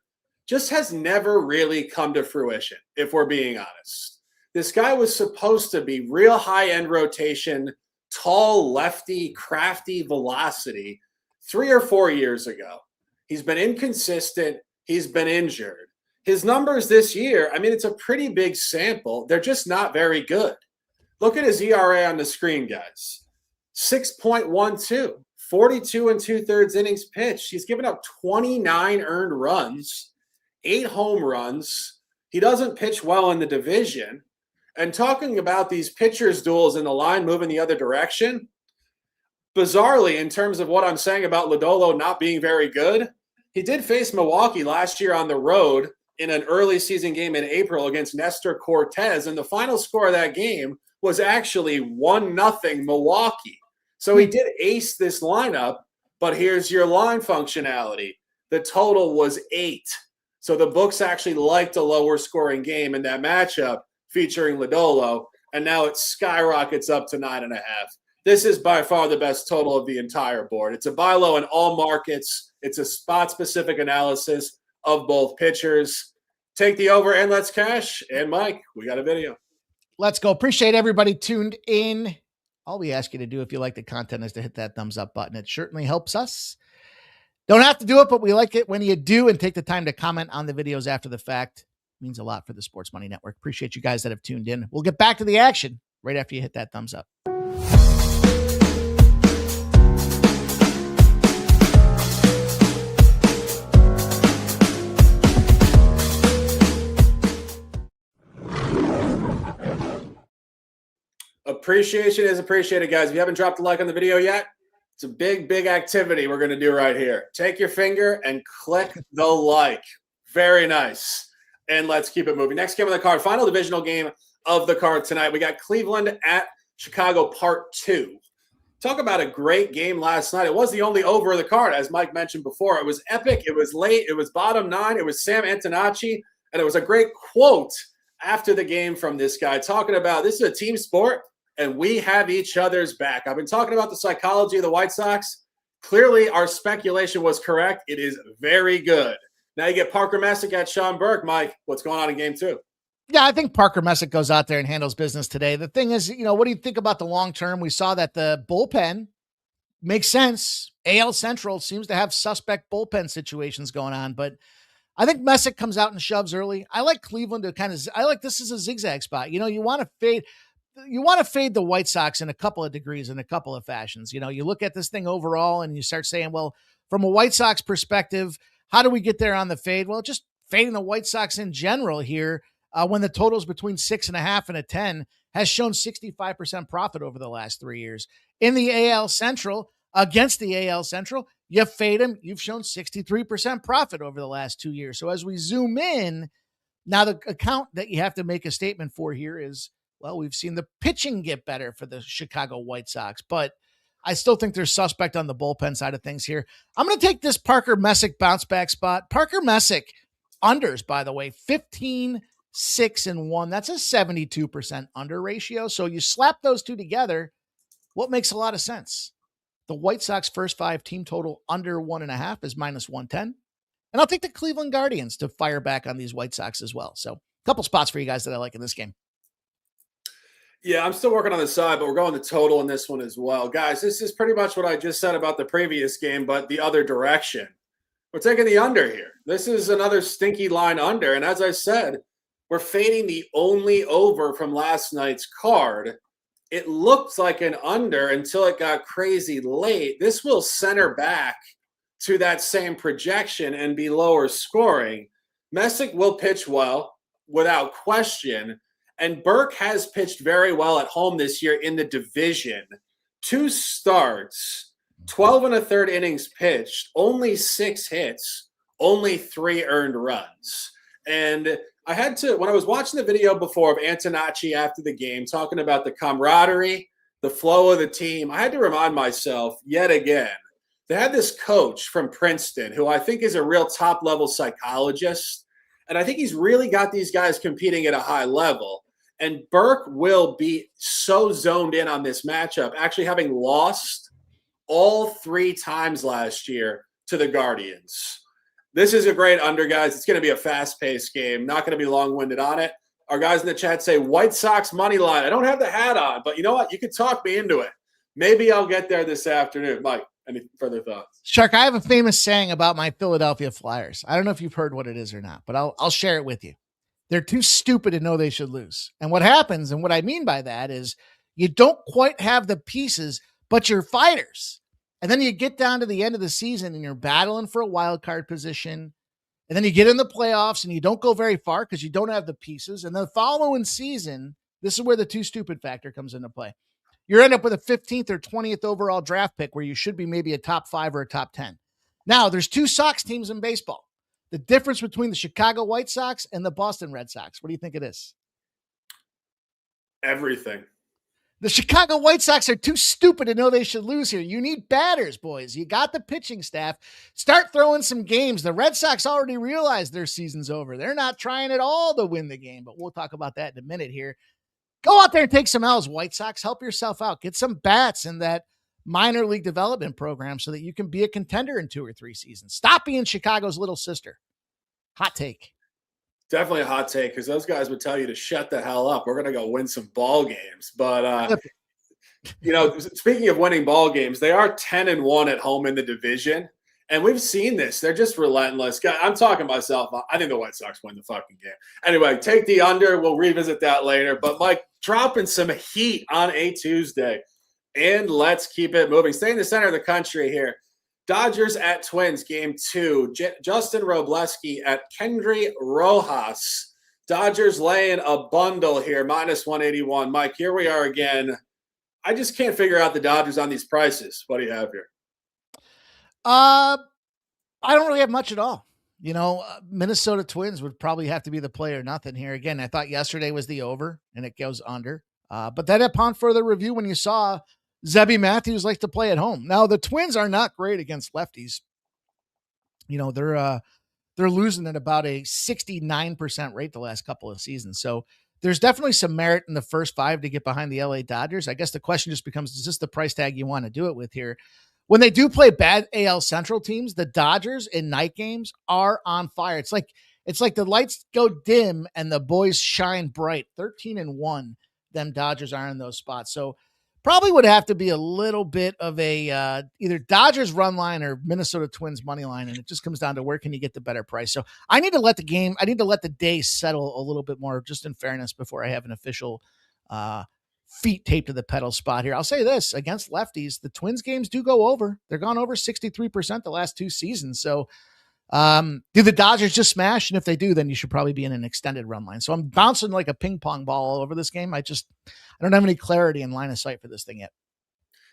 Speaker 1: just has never really come to fruition, if we're being honest. This guy was supposed to be real high-end rotation, tall, lefty, crafty velocity 3 or 4 years ago. He's been inconsistent. He's been injured. His numbers this year, it's a pretty big sample. They're just not very good. Look at his ERA on the screen, guys. 6.12, 42 2/3 innings pitched. He's given up 29 earned runs, 8 home runs. He doesn't pitch well in the division. And talking about these pitchers' duels in the line moving the other direction, bizarrely, in terms of what I'm saying about Lodolo not being very good, he did face Milwaukee last year on the road in an early season game in April against Nestor Cortez, and the final score of that game was actually 1-0 Milwaukee. So he did ace this lineup, but here's your line functionality. The total was 8. So the books actually liked a lower scoring game in that matchup featuring Lodolo, and now it skyrockets up to 9.5. This is by far the best total of the entire board. It's a buy low in all markets. It's a spot-specific analysis of both pitchers. Take the over and let's cash. And Mike, we got a video.
Speaker 2: Let's go. Appreciate everybody tuned in. All we ask you to do if you like the content is to hit that thumbs up button. It certainly helps us. Don't have to do it, but we like it when you do, and take the time to comment on the videos after the fact. It means a lot for the Sports Money Network. Appreciate you guys that have tuned in. We'll get back to the action right after you hit that thumbs up.
Speaker 1: Appreciation is appreciated, guys. If you haven't dropped a like on the video yet, it's a big, big activity we're going to do right here. Take your finger and click the like. Very nice. And let's keep it moving. Next game on the card, final divisional game of the card tonight. We got Cleveland at Chicago Part 2. Talk about a great game last night. It was the only over of the card, as Mike mentioned before. It was epic. It was late. It was bottom 9. It was Sam Antonacci. And it was a great quote after the game from this guy talking about this is a team sport and we have each other's back. I've been talking about the psychology of the White Sox. Clearly, our speculation was correct. It is very good. Now you get Parker Messick at Sean Burke. Mike, what's going on in game 2?
Speaker 2: Yeah, I think Parker Messick goes out there and handles business today. The thing is, what do you think about the long term? We saw that the bullpen makes sense. AL Central seems to have suspect bullpen situations going on, but I think Messick comes out and shoves early. I like Cleveland to I like this is a zigzag spot. You want to fade the White Sox in a couple of degrees, in a couple of fashions. You look at this thing overall and you start saying, well, from a White Sox perspective, how do we get there on the fade? Well, just fading the White Sox in general here, when the total's between 6.5 and a 10, has shown 65% profit over the last 3 years. In the AL Central, against the AL Central, you fade him. You've shown 63% profit over the last 2 years. So as we zoom in, now the account that you have to make a statement for here is, well, we've seen the pitching get better for the Chicago White Sox, but I still think there's suspect on the bullpen side of things here. I'm going to take this Parker Messick bounce back spot. Parker Messick unders, by the way, 15, 6, and 1. That's a 72% under ratio. So you slap those two together, what makes a lot of sense? The White Sox first 5 team total under 1.5 is -110. And I'll take the Cleveland Guardians to fire back on these White Sox as well. So a couple spots for you guys that I like in this game.
Speaker 1: Yeah, I'm still working on the side, but we're going the total in this one as well. Guys, this is pretty much what I just said about the previous game, but the other direction. We're taking the under here. This is another stinky line under. And as I said, we're fading the only over from last night's card. It looked like an under until it got crazy late. This will center back to that same projection and be lower scoring. Messick will pitch well, without question. And Burke has pitched very well at home this year in the division. 2 starts, 12 and a third innings pitched, only 6 hits, only 3 earned runs. And I had to, when I was watching the video before of Antonacci after the game, talking about the camaraderie, the flow of the team, I had to remind myself yet again, they had this coach from Princeton who I think is a real top-level psychologist. And I think he's really got these guys competing at a high level. And Burke will be so zoned in on this matchup, actually having lost all 3 times last year to the Guardians. This is a great under, guys. It's going to be a fast-paced game. Not going to be long-winded on it. Our guys in the chat say White Sox money line. I don't have the hat on, but you know what? You can talk me into it. Maybe I'll get there this afternoon. Mike, any further thoughts?
Speaker 2: Shark, I have a famous saying about my Philadelphia Flyers. I don't know if you've heard what it is or not, but I'll share it with you. They're too stupid to know they should lose. And what happens, and what I mean by that is you don't quite have the pieces, but you're fighters. And then you get down to the end of the season and you're battling for a wild card position. And then you get in the playoffs and you don't go very far because you don't have the pieces. And the following season, this is where the too stupid factor comes into play. You end up with a 15th or 20th overall draft pick where you should be maybe a top 5 or a top 10. Now, there's 2 Sox teams in baseball. The difference between the Chicago White Sox and the Boston Red Sox, what do you think it is?
Speaker 1: Everything.
Speaker 2: The Chicago White Sox are too stupid to know they should lose here. You need batters, boys. You got the pitching staff. Start throwing some games. The Red Sox already realized their season's over. They're not trying at all to win the game, but we'll talk about that in a minute here. Go out there and take some L's, White Sox. Help yourself out. Get some bats in that minor league development program so that you can be a contender in 2 or 3 seasons. Stop being Chicago's little sister. Hot take.
Speaker 1: Definitely a hot take because those guys would tell you to shut the hell up. We're going to go win some ball games. But, speaking of winning ball games, they are 10-1 at home in the division. And we've seen this. They're just relentless. I'm talking myself. I think the White Sox win the fucking game. Anyway, take the under. We'll revisit that later. But, Mike, dropping some heat on a Tuesday. And let's keep it moving. Stay in the center of the country here. Dodgers at Twins, game 2. Justin Robleski at Kendry Rojas. Dodgers laying a bundle here, -181. Mike, here we are again. I just can't figure out the Dodgers on these prices. What do you have here?
Speaker 2: I don't really have much at all. Minnesota Twins would probably have to be the play or nothing here. Again, I thought yesterday was the over, and it goes under. But then upon further review, when you saw Zebby Matthews likes to play at home. Now, the Twins are not great against lefties. They're losing at about a 69% rate the last couple of seasons. So there's definitely some merit in the first 5 to get behind the LA Dodgers. I guess the question just becomes, is this the price tag you want to do it with here? When they do play bad AL Central teams, the Dodgers in night games are on fire. It's like the lights go dim and the boys shine bright. 13-1, them Dodgers are in those spots. So Probably would have to be a little bit of a either Dodgers run line or Minnesota Twins money line, and it just comes down to where can you get the better price. So I need to let the day settle a little bit more, just in fairness, before I have an official feet taped to the pedal spot here. I'll say this, against lefties, the Twins games do go over. They're gone over 63% the last 2 seasons. So do the Dodgers just smash? And if they do, then you should probably be in an extended run line. So I'm bouncing like a ping pong ball all over this game. I don't have any clarity and line of sight for this thing yet.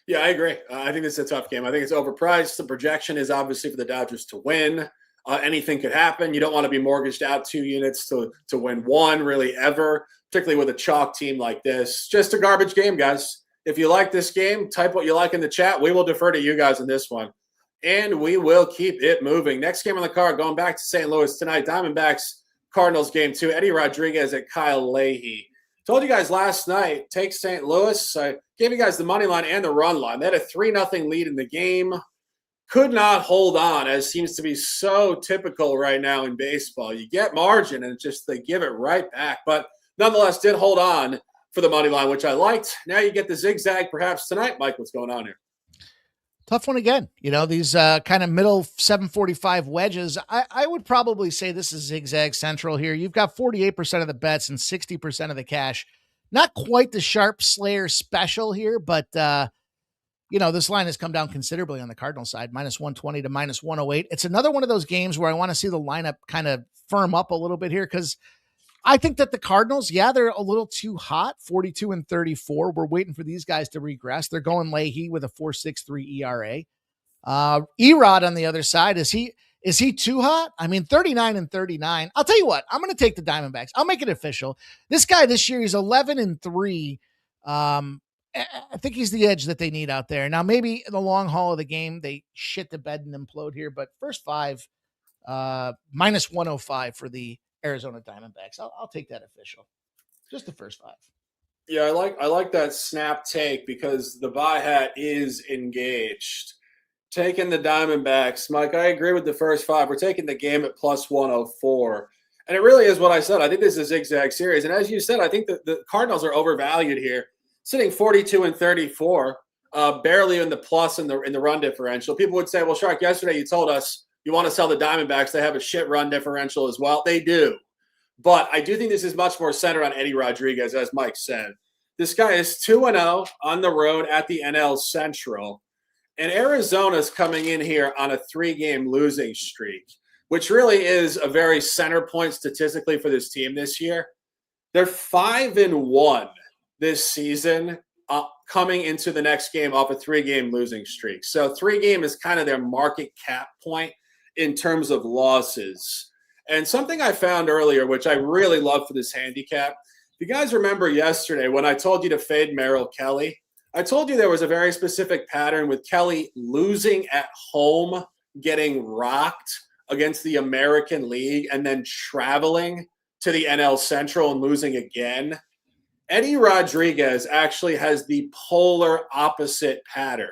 Speaker 1: Yeah, I agree. I think it's a tough game. I think it's overpriced. The projection is obviously for the Dodgers to win. Anything could happen. You don't want to be mortgaged out 2 units to win 1 really ever, particularly with a chalk team like this. Just a garbage game, guys. If you like this game, type what you like in the chat. We will defer to you guys in this one. And we will keep it moving. Next game on the card, going back to St. Louis tonight, Diamondbacks, Cardinals game 2. Eddie Rodriguez at Kyle Leahy. Told you guys last night, take St. Louis. I gave you guys the money line and the run line. They had a 3-0 lead in the game. Could not hold on, as seems to be so typical right now in baseball. You get margin, and just they give it right back. But nonetheless, did hold on for the money line, which I liked. Now you get the zigzag perhaps tonight. Mike, what's going on here?
Speaker 2: Tough one again. These kind of middle 745 wedges. I would probably say this is zigzag central here. You've got 48% of the bets and 60% of the cash. Not quite the sharp Slayer special here, but this line has come down considerably on the Cardinal side, -120 to -108. It's another one of those games where I want to see the lineup kind of firm up a little bit here, because I think that the Cardinals, they're a little too hot, 42 and 34. We're waiting for these guys to regress. They're going Leahy with a 4.63 ERA. Erod on the other side, is he too hot? I mean, 39 and 39. I'll tell you what, I'm going to take the Diamondbacks. I'll make it official. This guy this year, he's 11 and 3. I think he's the edge that they need out there. Now, maybe in the long haul of the game, they shit the bed and implode here, but first 5, -105 for the Arizona Diamondbacks. I'll take that official. Just the first 5.
Speaker 1: Yeah, I like that snap take because the buy hat is engaged. Taking the Diamondbacks, Mike, I agree with the first 5. We're taking the game at +104. And it really is what I said. I think this is a zigzag series. And as you said, I think that the Cardinals are overvalued here, sitting 42 and 34, barely in the plus in the run differential. People would say, well, Shark, yesterday you told us you want to sell the Diamondbacks. They have a shit run differential as well. They do. But I do think this is much more centered on Eddie Rodriguez, as Mike said. This guy is 2-0 on the road at the NL Central. And Arizona's coming in here on a 3-game losing streak, which really is a very center point statistically for this team this year. They're 5-1 this season, coming into the next game off a 3-game losing streak. So 3-game is kind of their market cap point in terms of losses. And something I found earlier, which I really love for this handicap, if you guys remember yesterday when I told you to fade Merrill Kelly, I told you there was a very specific pattern with Kelly losing at home, getting rocked against the American League, and then traveling to the NL Central and losing again. Eddie Rodriguez actually has the polar opposite pattern.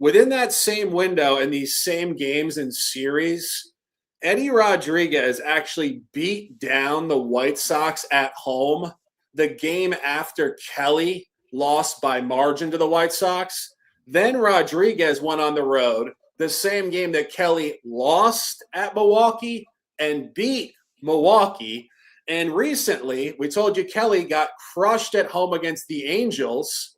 Speaker 1: Within that same window in these same games and series, Eddie Rodriguez actually beat down the White Sox at home the game after Kelly lost by margin to the White Sox. Then Rodriguez went on the road, the same game that Kelly lost at Milwaukee and beat Milwaukee. And recently, we told you Kelly got crushed at home against the Angels.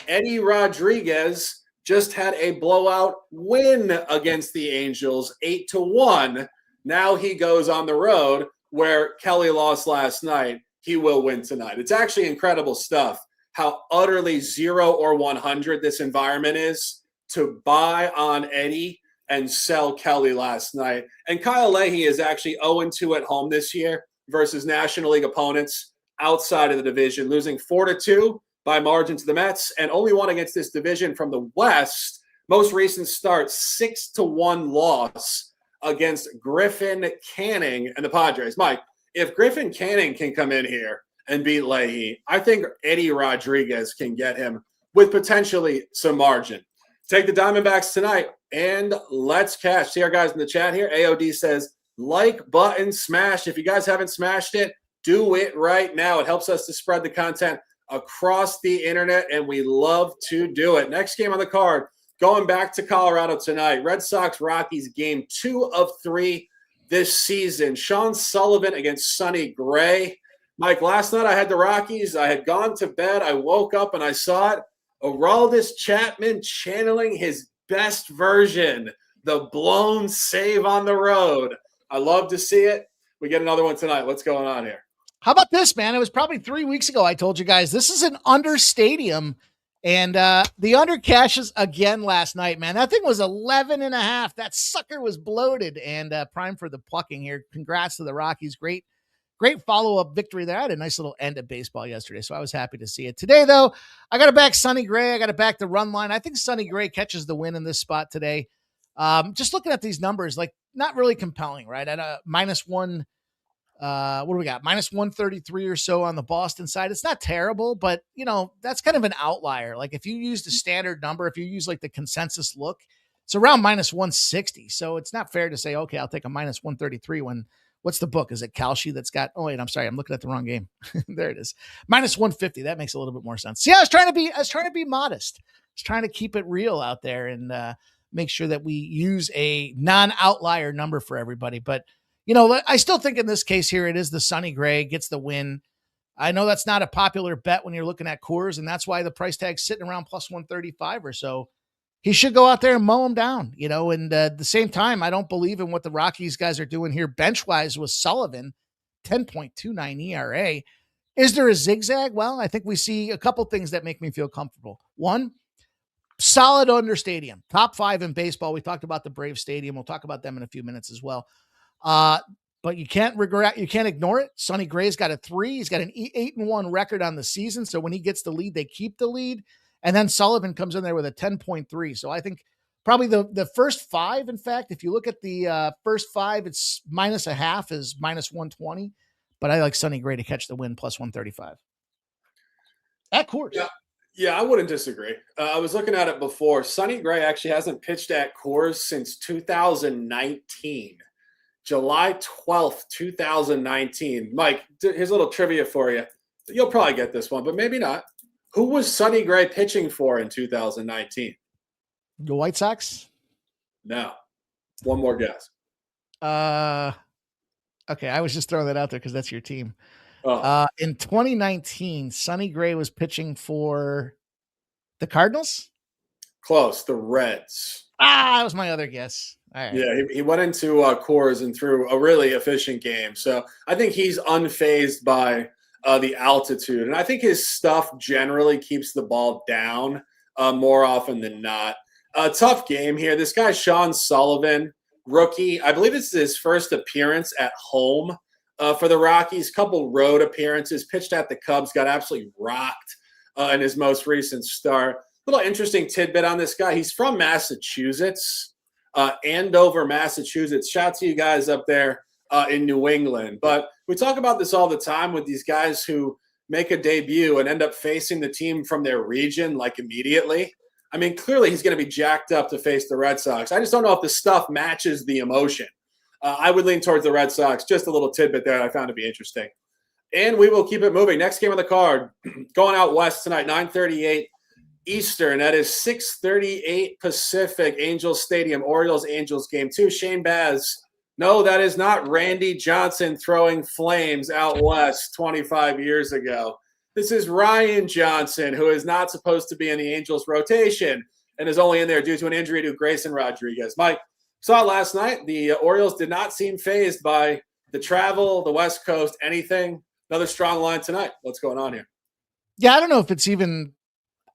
Speaker 1: Eddie Rodriguez just had a blowout win against the Angels, 8-1. Now he goes on the road where Kelly lost last night. He will win tonight. It's actually incredible stuff how utterly 0 or 100 this environment is to buy on Eddie and sell Kelly last night. And Kyle Leahy is actually 0-2 at home this year versus National League opponents outside of the division, losing 4-2 by margin to the Mets, and only won against this division from the West. Most recent start, 6-1 loss against Griffin Canning and the Padres. Mike, if Griffin Canning can come in here and beat Leahy, I think Eddie Rodriguez can get him with potentially some margin. Take the Diamondbacks tonight, and let's cash. See our guys in the chat here. AOD says, like button smash. If you guys haven't smashed it, do it right now. It helps us to spread the content across the internet, and we love to do it. Next game on the card, going back to Colorado tonight, Red Sox Rockies game 2 of 3 this season. Sean Sullivan against Sonny Gray. Mike, last night I had the Rockies. I had gone to bed. I woke up and I saw it. Aroldis Chapman channeling his best version, the blown save on the road. I love to see it. We get another one tonight. What's going on here?
Speaker 2: How about this, man? It was probably 3 weeks ago. I told you guys this is an under stadium, and the under cashes again last night, man. That thing was 11.5. That sucker was bloated and prime for the plucking here. Congrats to the Rockies. Great follow-up victory there. I had a nice little end of baseball yesterday, so I was happy to see it. Today, though, I got to back Sonny Gray. I got to back the run line. I think Sonny Gray catches the win in this spot today. Just looking at these numbers, like not really compelling, right? At a -1, what do we got? -133 or so on the Boston side. It's not terrible, but that's kind of an outlier. Like if you use the standard number, if you use like the consensus look, it's around -160. So it's not fair to say, okay, I'll take a -133 when what's the book? Is it Kalshi that's got, oh wait, I'm sorry. I'm looking at the wrong game. There it is. -150. That makes a little bit more sense. See, I was trying to be modest. I was trying to keep it real out there and make sure that we use a non-outlier number for everybody. But I still think in this case here, it is the Sonny Gray gets the win. I know that's not a popular bet when you're looking at Coors, and that's why the price tag's sitting around +135 or so. He should go out there and mow him down, and at the same time, I don't believe in what the Rockies guys are doing here bench-wise with Sullivan, 10.29 ERA. Is there a zigzag? Well, I think we see a couple things that make me feel comfortable. One, solid under stadium, top 5 in baseball. We talked about the Braves Stadium. We'll talk about them in a few minutes as well. But you can't ignore it. Sonny Gray's got a 3. He's got an 8-1 record on the season. So when he gets the lead, they keep the lead. And then Sullivan comes in there with a 10.3. So I think probably the first 5, in fact, if you look at the first 5, it's -0.5 is -120. But I like Sonny Gray to catch the win +135. At Coors.
Speaker 1: Yeah, I wouldn't disagree. I was looking at it before. Sonny Gray actually hasn't pitched at Coors since 2019. July 12th, 2019. Mike, here's a little trivia for you. You'll probably get this one, but maybe not. Who was Sonny Gray pitching for in 2019?
Speaker 2: The White Sox?
Speaker 1: No. One more guess.
Speaker 2: Okay, I was just throwing that out there because that's your team.
Speaker 1: Oh.
Speaker 2: In 2019, Sonny Gray was pitching for the Cardinals?
Speaker 1: Close. The Reds.
Speaker 2: That was my other guess. All right.
Speaker 1: Yeah, he went into Coors and threw a really efficient game. So I think he's unfazed by the altitude. And I think his stuff generally keeps the ball down more often than not. Tough game here. This guy, Sean Sullivan, rookie. I believe it's his first appearance at home for the Rockies. Couple road appearances. Pitched at the Cubs. Got absolutely rocked in his most recent start. Little interesting tidbit on this guy. He's from Massachusetts. Andover, Massachusetts. Shout out to you guys up there in New England. But we talk about this all the time with these guys who make a debut and end up facing the team from their region like immediately. I mean, clearly he's going to be jacked up to face the Red Sox. I just don't know if the stuff matches the emotion. I would lean towards the Red Sox. Just a little tidbit there I found to be interesting. And we will keep it moving. Next game on the card, going out west tonight, 9:38 Eastern. That is 6:38 Pacific, Angels Stadium, Orioles-Angels game 2. Shane Baz. No, that is not Randy Johnson throwing flames out west 25 years ago. This is Ryan Johnson, who is not supposed to be in the Angels rotation and is only in there due to an injury to Grayson Rodriguez. Mike, saw it last night. The Orioles did not seem fazed by the travel, the West Coast, anything. Another strong line tonight. What's going on here?
Speaker 2: Yeah, I don't know if it's even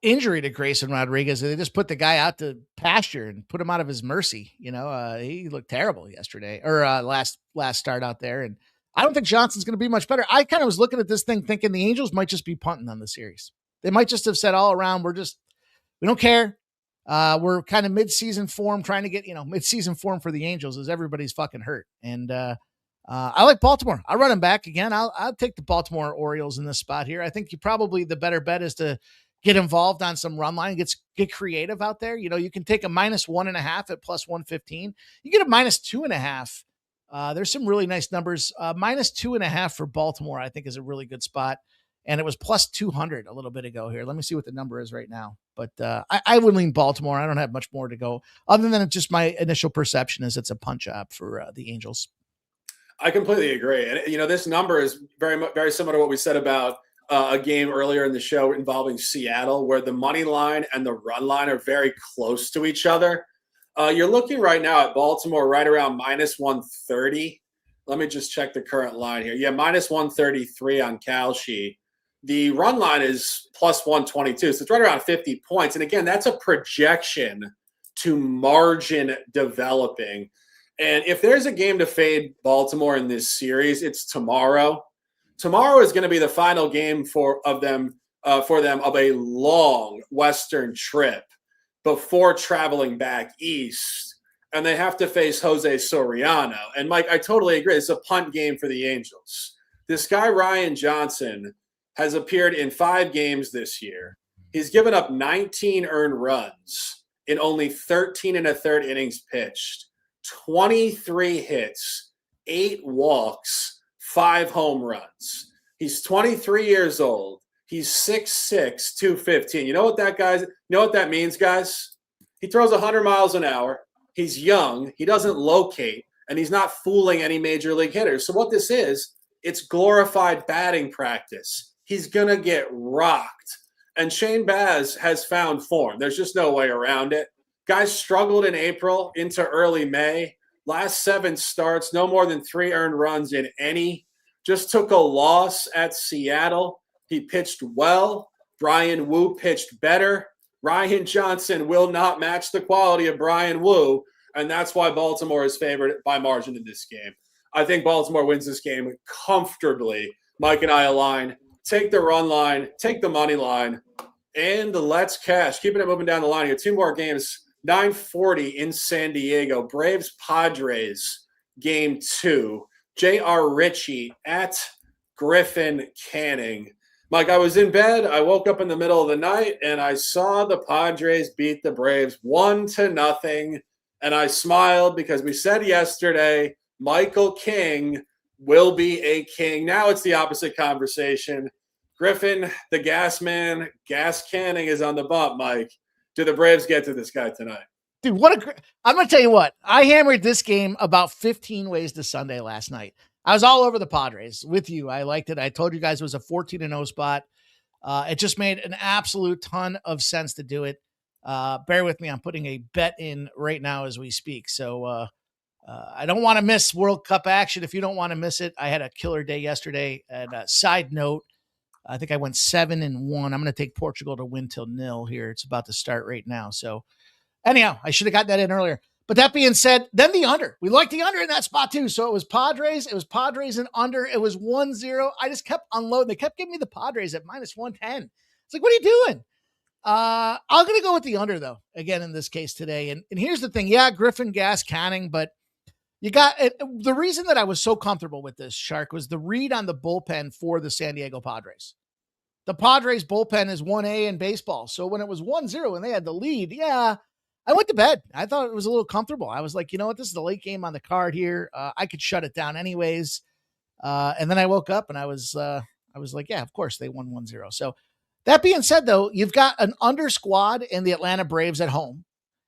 Speaker 2: injury to Grayson Rodriguez. They just put the guy out to pasture and put him out of his mercy. He looked terrible yesterday or last start out there. And I don't think Johnson's going to be much better. I kind of was looking at this thing thinking the Angels might just be punting on the series. They might just have said all around, we don't care. We're kind of mid-season form, trying to get, mid-season form for the Angels as everybody's fucking hurt. And I like Baltimore. I'll run them back again. I'll take the Baltimore Orioles in this spot here. I think the better bet is to get involved on some run line, get creative out there. You can take a -1.5 at +115. You get a -2.5. There's some really nice numbers. -2.5 for Baltimore, I think, is a really good spot. and it was plus 200 a little bit ago here. Let me see what the number is right now. But I would lean Baltimore. I don't have much more to go other than just my initial perception is it's a punch up for the Angels.
Speaker 1: I completely agree. And, this number is very similar to what we said about a game earlier in the show involving Seattle, where the money line and the run line are very close to each other. You're looking right now at Baltimore right around minus 130. Let me just check the current line here. Yeah, minus 133 on Cal Sheet. The run line is plus 122, so it's right around 50 points. And again, that's a projection to margin developing. And if there's a game to fade Baltimore in this series, it's tomorrow. Tomorrow is going to be the final game for them of a long Western trip before traveling back east. And they have to face Jose Soriano. And Mike, I totally agree. It's a punt game for the Angels. This guy, Ryan Johnson, has appeared in 5 games this year. He's given up 19 earned runs in only 13 1/3 innings pitched. 23 hits, 8 walks, 5 home runs. He's 23 years old. He's 6'6", 215. You know what that means, guys? He throws 100 miles an hour. He's young. He doesn't locate, and he's not fooling any major league hitters. So what this is, it's glorified batting practice. He's going to get rocked. And Shane Baz has found form. There's just no way around it. Guys struggled in April into early May. Last 7 starts, no more than 3 earned runs in any. Just took a loss at Seattle. He pitched well. Brian Wu pitched better. Ryan Johnson will not match the quality of Brian Wu, and that's why Baltimore is favored by margin in this game. I think Baltimore wins this game comfortably. Mike and I align. Take the run line, take the money line, and let's cash. Keeping it moving down the line here. 2 more games. 9:40 in San Diego. Braves-Padres, Game 2. J.R. Ritchie at Griffin Canning. Mike, I was in bed. I woke up in the middle of the night, and I saw the Padres beat the Braves 1-0. And I smiled because we said yesterday, Michael King will be a king. Now it's the opposite conversation. Griffin, the gas man, Gas Canning is on the bump, Mike. Do the Braves get to this guy tonight?
Speaker 2: Dude, I'm going to tell you what. I hammered this game about 15 ways to Sunday last night. I was all over the Padres with you. I liked it. I told you guys it was a 14-0 spot. It just made an absolute ton of sense to do it. Bear with me. I'm putting a bet in right now as we speak. So I don't want to miss World Cup action. If you don't want to miss it, I had a killer day yesterday. And side note, I think I went 7-1. I'm going to take Portugal to win till 0 here. It's about to start right now. So anyhow, I should have got that in earlier. But that being said, then the under. We like the under in that spot too. So it was Padres and under. It was 1-0. I just kept unloading. They kept giving me the Padres at minus 110. It's like, what are you doing? I'm going to go with the under though, again, in this case today. And here's the thing. Yeah, Griffin, Gas, Canning, but you got it. The reason that I was so comfortable with this, Shark, was the read on the bullpen for the San Diego Padres. The Padres bullpen is 1A in baseball. So when it was 1-0 and they had the lead, yeah, I went to bed. I thought it was a little comfortable. I was like, you know what? This is the late game on the card here. I could shut it down anyways. And then I woke up and I was like, yeah, of course they won 1-0. So that being said, though, you've got an under squad in the Atlanta Braves at home.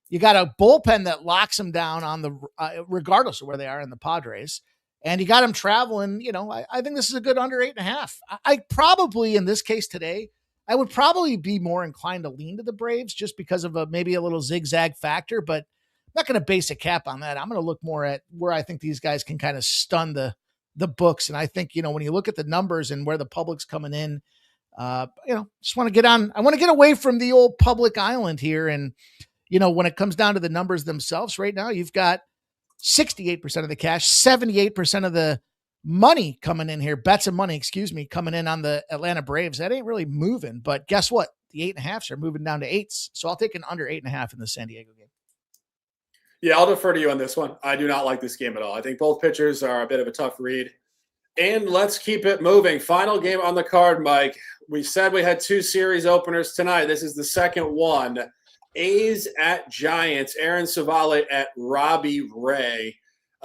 Speaker 2: You got a bullpen that locks them down on the regardless of where they are in the Padres. And you got them traveling. I think this is a good under 8.5. I probably, in this case today, I would probably be more inclined to lean to the Braves just because of maybe a little zigzag factor, but I'm not going to base a cap on that. I'm going to look more at where I think these guys can kind of stun the books. And I think, when you look at the numbers and where the public's coming in, just want to get on. I want to get away from the old public island here. And, when it comes down to the numbers themselves right now, you've got 68% of the cash, 78% of the money coming in here, bets and money, coming in on the Atlanta Braves. That ain't really moving, but guess what? The 8.5s are moving down to 8s. So I'll take an under 8.5 in the San Diego game.
Speaker 1: Yeah, I'll defer to you on this one. I do not like this game at all. I think both pitchers are a bit of a tough read. And let's keep it moving. Final game on the card, Mike. We said we had 2 series openers tonight. This is the second one. A's at Giants. Aaron Savale at Robbie Ray.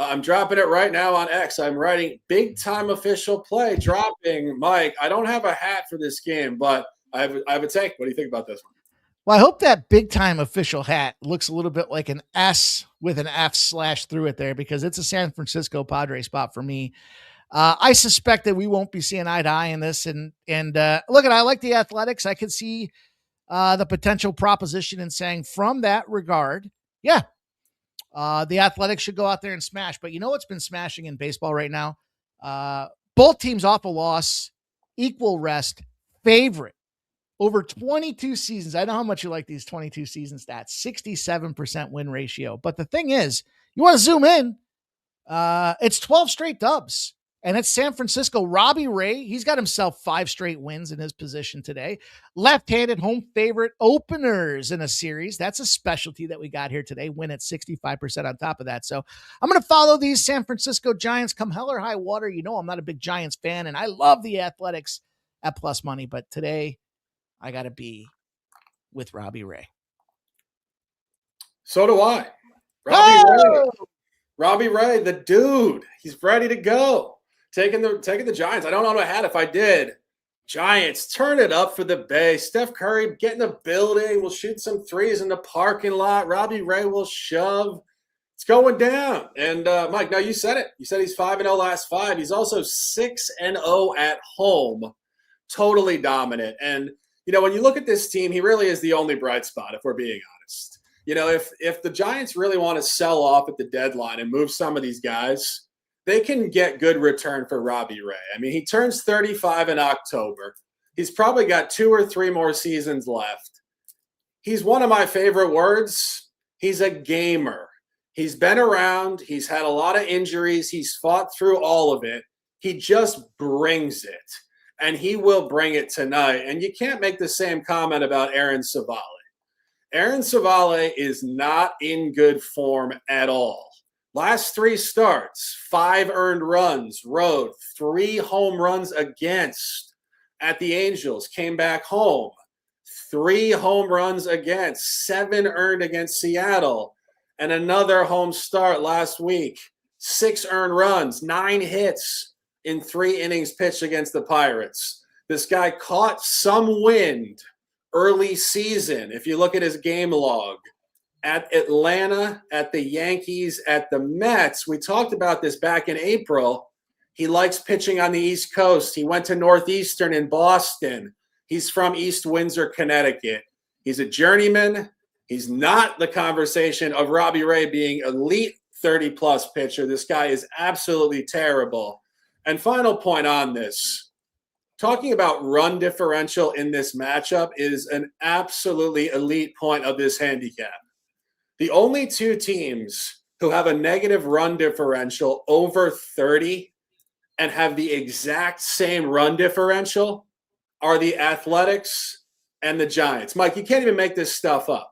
Speaker 1: I'm dropping it right now on X. I'm writing big time official play dropping. Mike, I don't have a hat for this game, but I have a take. What do you think about this one?
Speaker 2: Well, I hope that big time official hat looks a little bit like an S with an F slash through it there, because it's a San Francisco Padre spot for me. I suspect that we won't be seeing eye to eye in this. And look, I like the Athletics. I could see the potential proposition in saying from that regard, yeah, the Athletics should go out there and smash. But you know what's been smashing in baseball right now? Both teams off a loss, equal rest, favorite. Over 22 seasons, I know how much you like these 22 season stats, 67% win ratio. But the thing is, you want to zoom in, it's 12 straight dubs. And it's San Francisco. Robbie Ray, he's got himself 5 straight wins in his position today. Left-handed home favorite openers in a series. That's a specialty that we got here today. Win at 65% on top of that. So I'm going to follow these San Francisco Giants come hell or high water. You know I'm not a big Giants fan, and I love the Athletics at plus money. But today, I got to be with Robbie Ray.
Speaker 1: So do I. Robbie Ray, the dude. He's ready to go. Taking the Giants. I don't know what I had if I did. Giants, turn it up for the Bay. Steph Curry, get in the building. We'll shoot some threes in the parking lot. Robbie Ray will shove. It's going down. And Mike, now you said it. You said he's 5-0 last 5. He's also 6-0 at home. Totally dominant. And, you know, when you look at this team, he really is the only bright spot, if we're being honest. You know, if the Giants really want to sell off at the deadline and move some of these guys, they can get good return for Robbie Ray. I mean, he turns 35 in October. He's probably got 2 or 3 more seasons left. He's one of my favorite words. He's a gamer. He's been around. He's had a lot of injuries. He's fought through all of it. He just brings it, and he will bring it tonight. And you can't make the same comment about Aaron Savale. Aaron Savale is not in good form at all. Last 3 starts, 5 earned runs, road, 3 home runs against at the Angels, came back home, 3 home runs against, 7 earned against Seattle, and another home start last week, 6 earned runs, 9 hits in 3 innings pitched against the Pirates. This guy caught some wind early season. If you look at his game log, at Atlanta, at the Yankees, at the Mets. We talked about this back in April. He likes pitching on the East Coast. He went to Northeastern in Boston. He's from East Windsor, Connecticut. He's a journeyman. He's not the conversation of Robbie Ray being elite 30-plus pitcher. This guy is absolutely terrible. And final point on this, talking about run differential in this matchup is an absolutely elite point of this handicap. The only 2 teams who have a negative run differential over 30 and have the exact same run differential are the Athletics and the Giants. Mike, you can't even make this stuff up.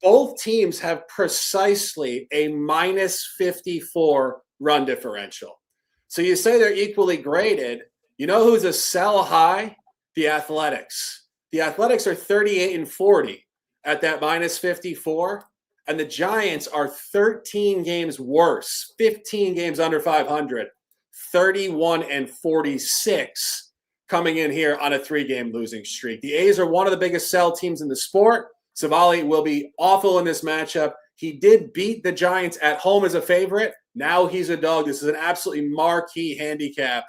Speaker 1: Both teams have precisely a minus 54 run differential. So you say they're equally graded. You know who's a sell high? The Athletics. The Athletics are 38-40 at that minus 54. And the Giants are 13 games worse, 15 games under 500, 31-46 coming in here on a 3-game losing streak. The A's are one of the biggest sell teams in the sport. Savale will be awful in this matchup. He did beat the Giants at home as a favorite. Now he's a dog. This is an absolutely marquee handicap.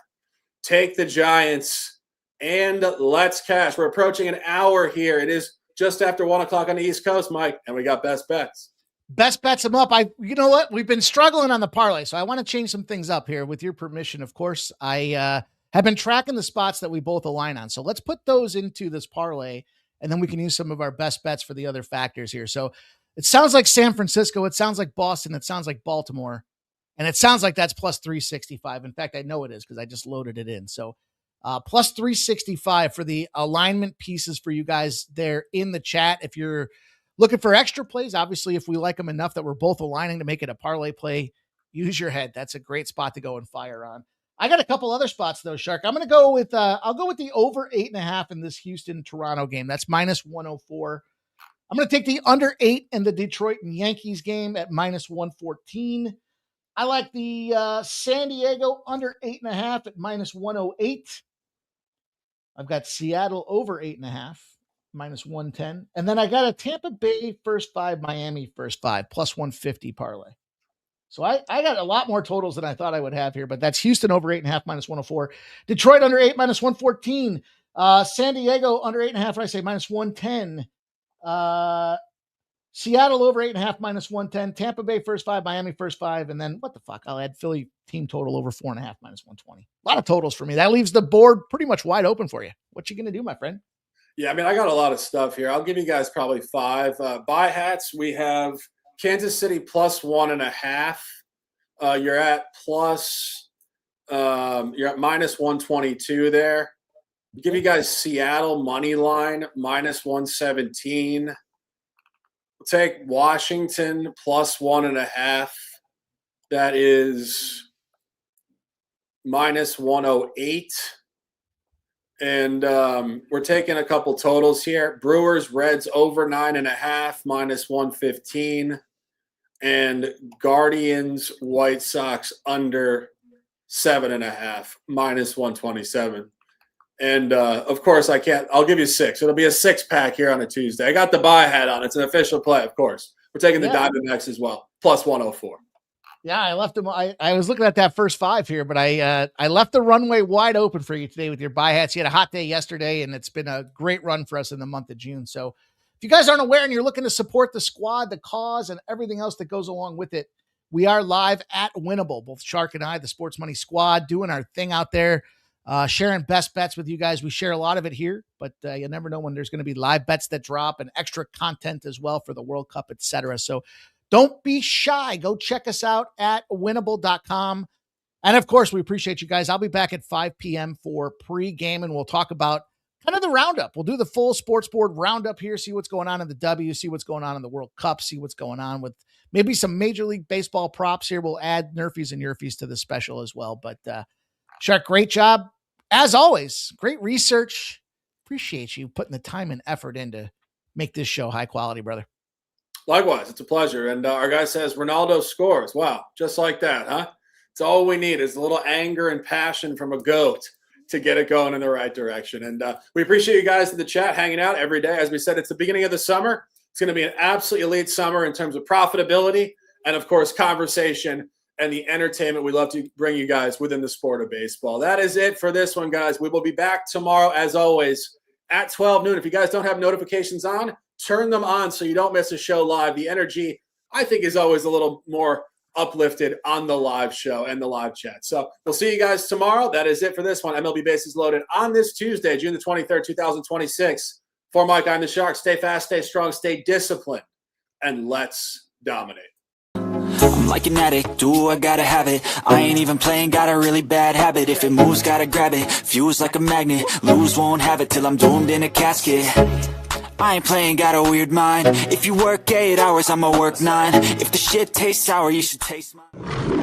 Speaker 1: Take the Giants and let's cash. We're approaching an hour here. It is just after 1 o'clock on the East Coast, Mike, and we got best bets.
Speaker 2: Best bets them up. You know what? We've been struggling on the parlay, so I want to change some things up here with your permission. Of course, I have been tracking the spots that we both align on. So let's put those into this parlay, and then we can use some of our best bets for the other factors here. So it sounds like San Francisco. It sounds like Boston. It sounds like Baltimore. And it sounds like that's plus 365. In fact, I know it is because I just loaded it in. So plus 365 for the alignment pieces for you guys there in the chat. If you're looking for extra plays, obviously, if we like them enough that we're both aligning to make it a parlay play, use your head. That's a great spot to go and fire on. I got a couple other spots though, Shark. I'm going to go with, I'll go with the over 8.5 in this Houston-Toronto game. That's minus 104. I'm going to take the under 8 in the Detroit and Yankees game at minus 114. I like the San Diego under 8.5 at -108. I've got Seattle over 8.5, -110. And then I got a Tampa Bay first 5, Miami first 5, +150 parlay. So I got a lot more totals than I thought I would have here, but that's Houston over 8.5, -104. Detroit under 8, -114. San Diego under 8.5, I say -110. Seattle over 8.5, -110. Tampa Bay first 5, Miami first 5. And then what the fuck? I'll add Philly team total over 4.5, -120. A lot of totals for me. That leaves the board pretty much wide open for you. What you going to do, my friend?
Speaker 1: Yeah, I mean, I got a lot of stuff here. I'll give you guys probably 5. Buy hats, we have Kansas City +1.5. You're at -122 there. I'll give you guys Seattle Moneyline -117. We'll take Washington +1.5. That is -108. And we're taking a couple totals here. Brewers, Reds over 9.5, -115. And Guardians, White Sox under 7.5, -127. And of course, I'll give you 6. It'll be a 6-pack here on a Tuesday. I got the buy hat on. It's an official play, of course. We're taking the Diamondbacks as well, +104.
Speaker 2: Yeah, I left them. I was looking at that first 5 here, but I left the runway wide open for you today with your buy hats. You had a hot day yesterday, and it's been a great run for us in the month of June. So if you guys aren't aware and you're looking to support the squad, the cause, and everything else that goes along with it, we are live at Winnable. Both Shark and I, the Sports Money Squad, doing our thing out there, sharing best bets with you guys. We share a lot of it here, but you never know when there's going to be live bets that drop and extra content as well for the World Cup, etc. So don't be shy. Go check us out at winnable.com. And of course, we appreciate you guys. I'll be back at 5 p.m. for pre-game, and we'll talk about kind of the roundup. We'll do the full sports board roundup here, see what's going on in the W, see what's going on in the World Cup, see what's going on with maybe some Major League Baseball props here. We'll add Nerfies and Yerfies to the special as well. But Shark, great job. As always, great research. Appreciate you putting the time and effort in to make this show high quality, brother.
Speaker 1: Likewise, it's a pleasure. And our guy says Ronaldo scores. Wow, just like that, huh? It's all we need is a little anger and passion from a GOAT to get it going in the right direction. And we appreciate you guys in the chat hanging out every day. As we said, it's the beginning of the summer. It's going to be an absolutely elite summer in terms of profitability and, of course, conversation and the entertainment we love to bring you guys within the sport of baseball. That is it for this one, guys. We will be back tomorrow, as always, at 12 noon. If you guys don't have notifications on, turn them on so you don't miss a show live. The energy, I think, is always a little more uplifted on the live show and the live chat. So we'll see you guys tomorrow. That is it for this one. MLB Bases Loaded on this Tuesday, June the 23rd, 2026. For Mike, I'm the Shark. Stay fast, stay strong, stay disciplined, and let's dominate.
Speaker 3: I'm like an addict, do I gotta have it. I ain't even playing, got a really bad habit. If it moves, gotta grab it, fuse like a magnet. Lose, won't have it till I'm doomed in a casket. I ain't playing, got a weird mind. If you work 8 hours, I'ma work 9. If the shit tastes sour, you should taste mine.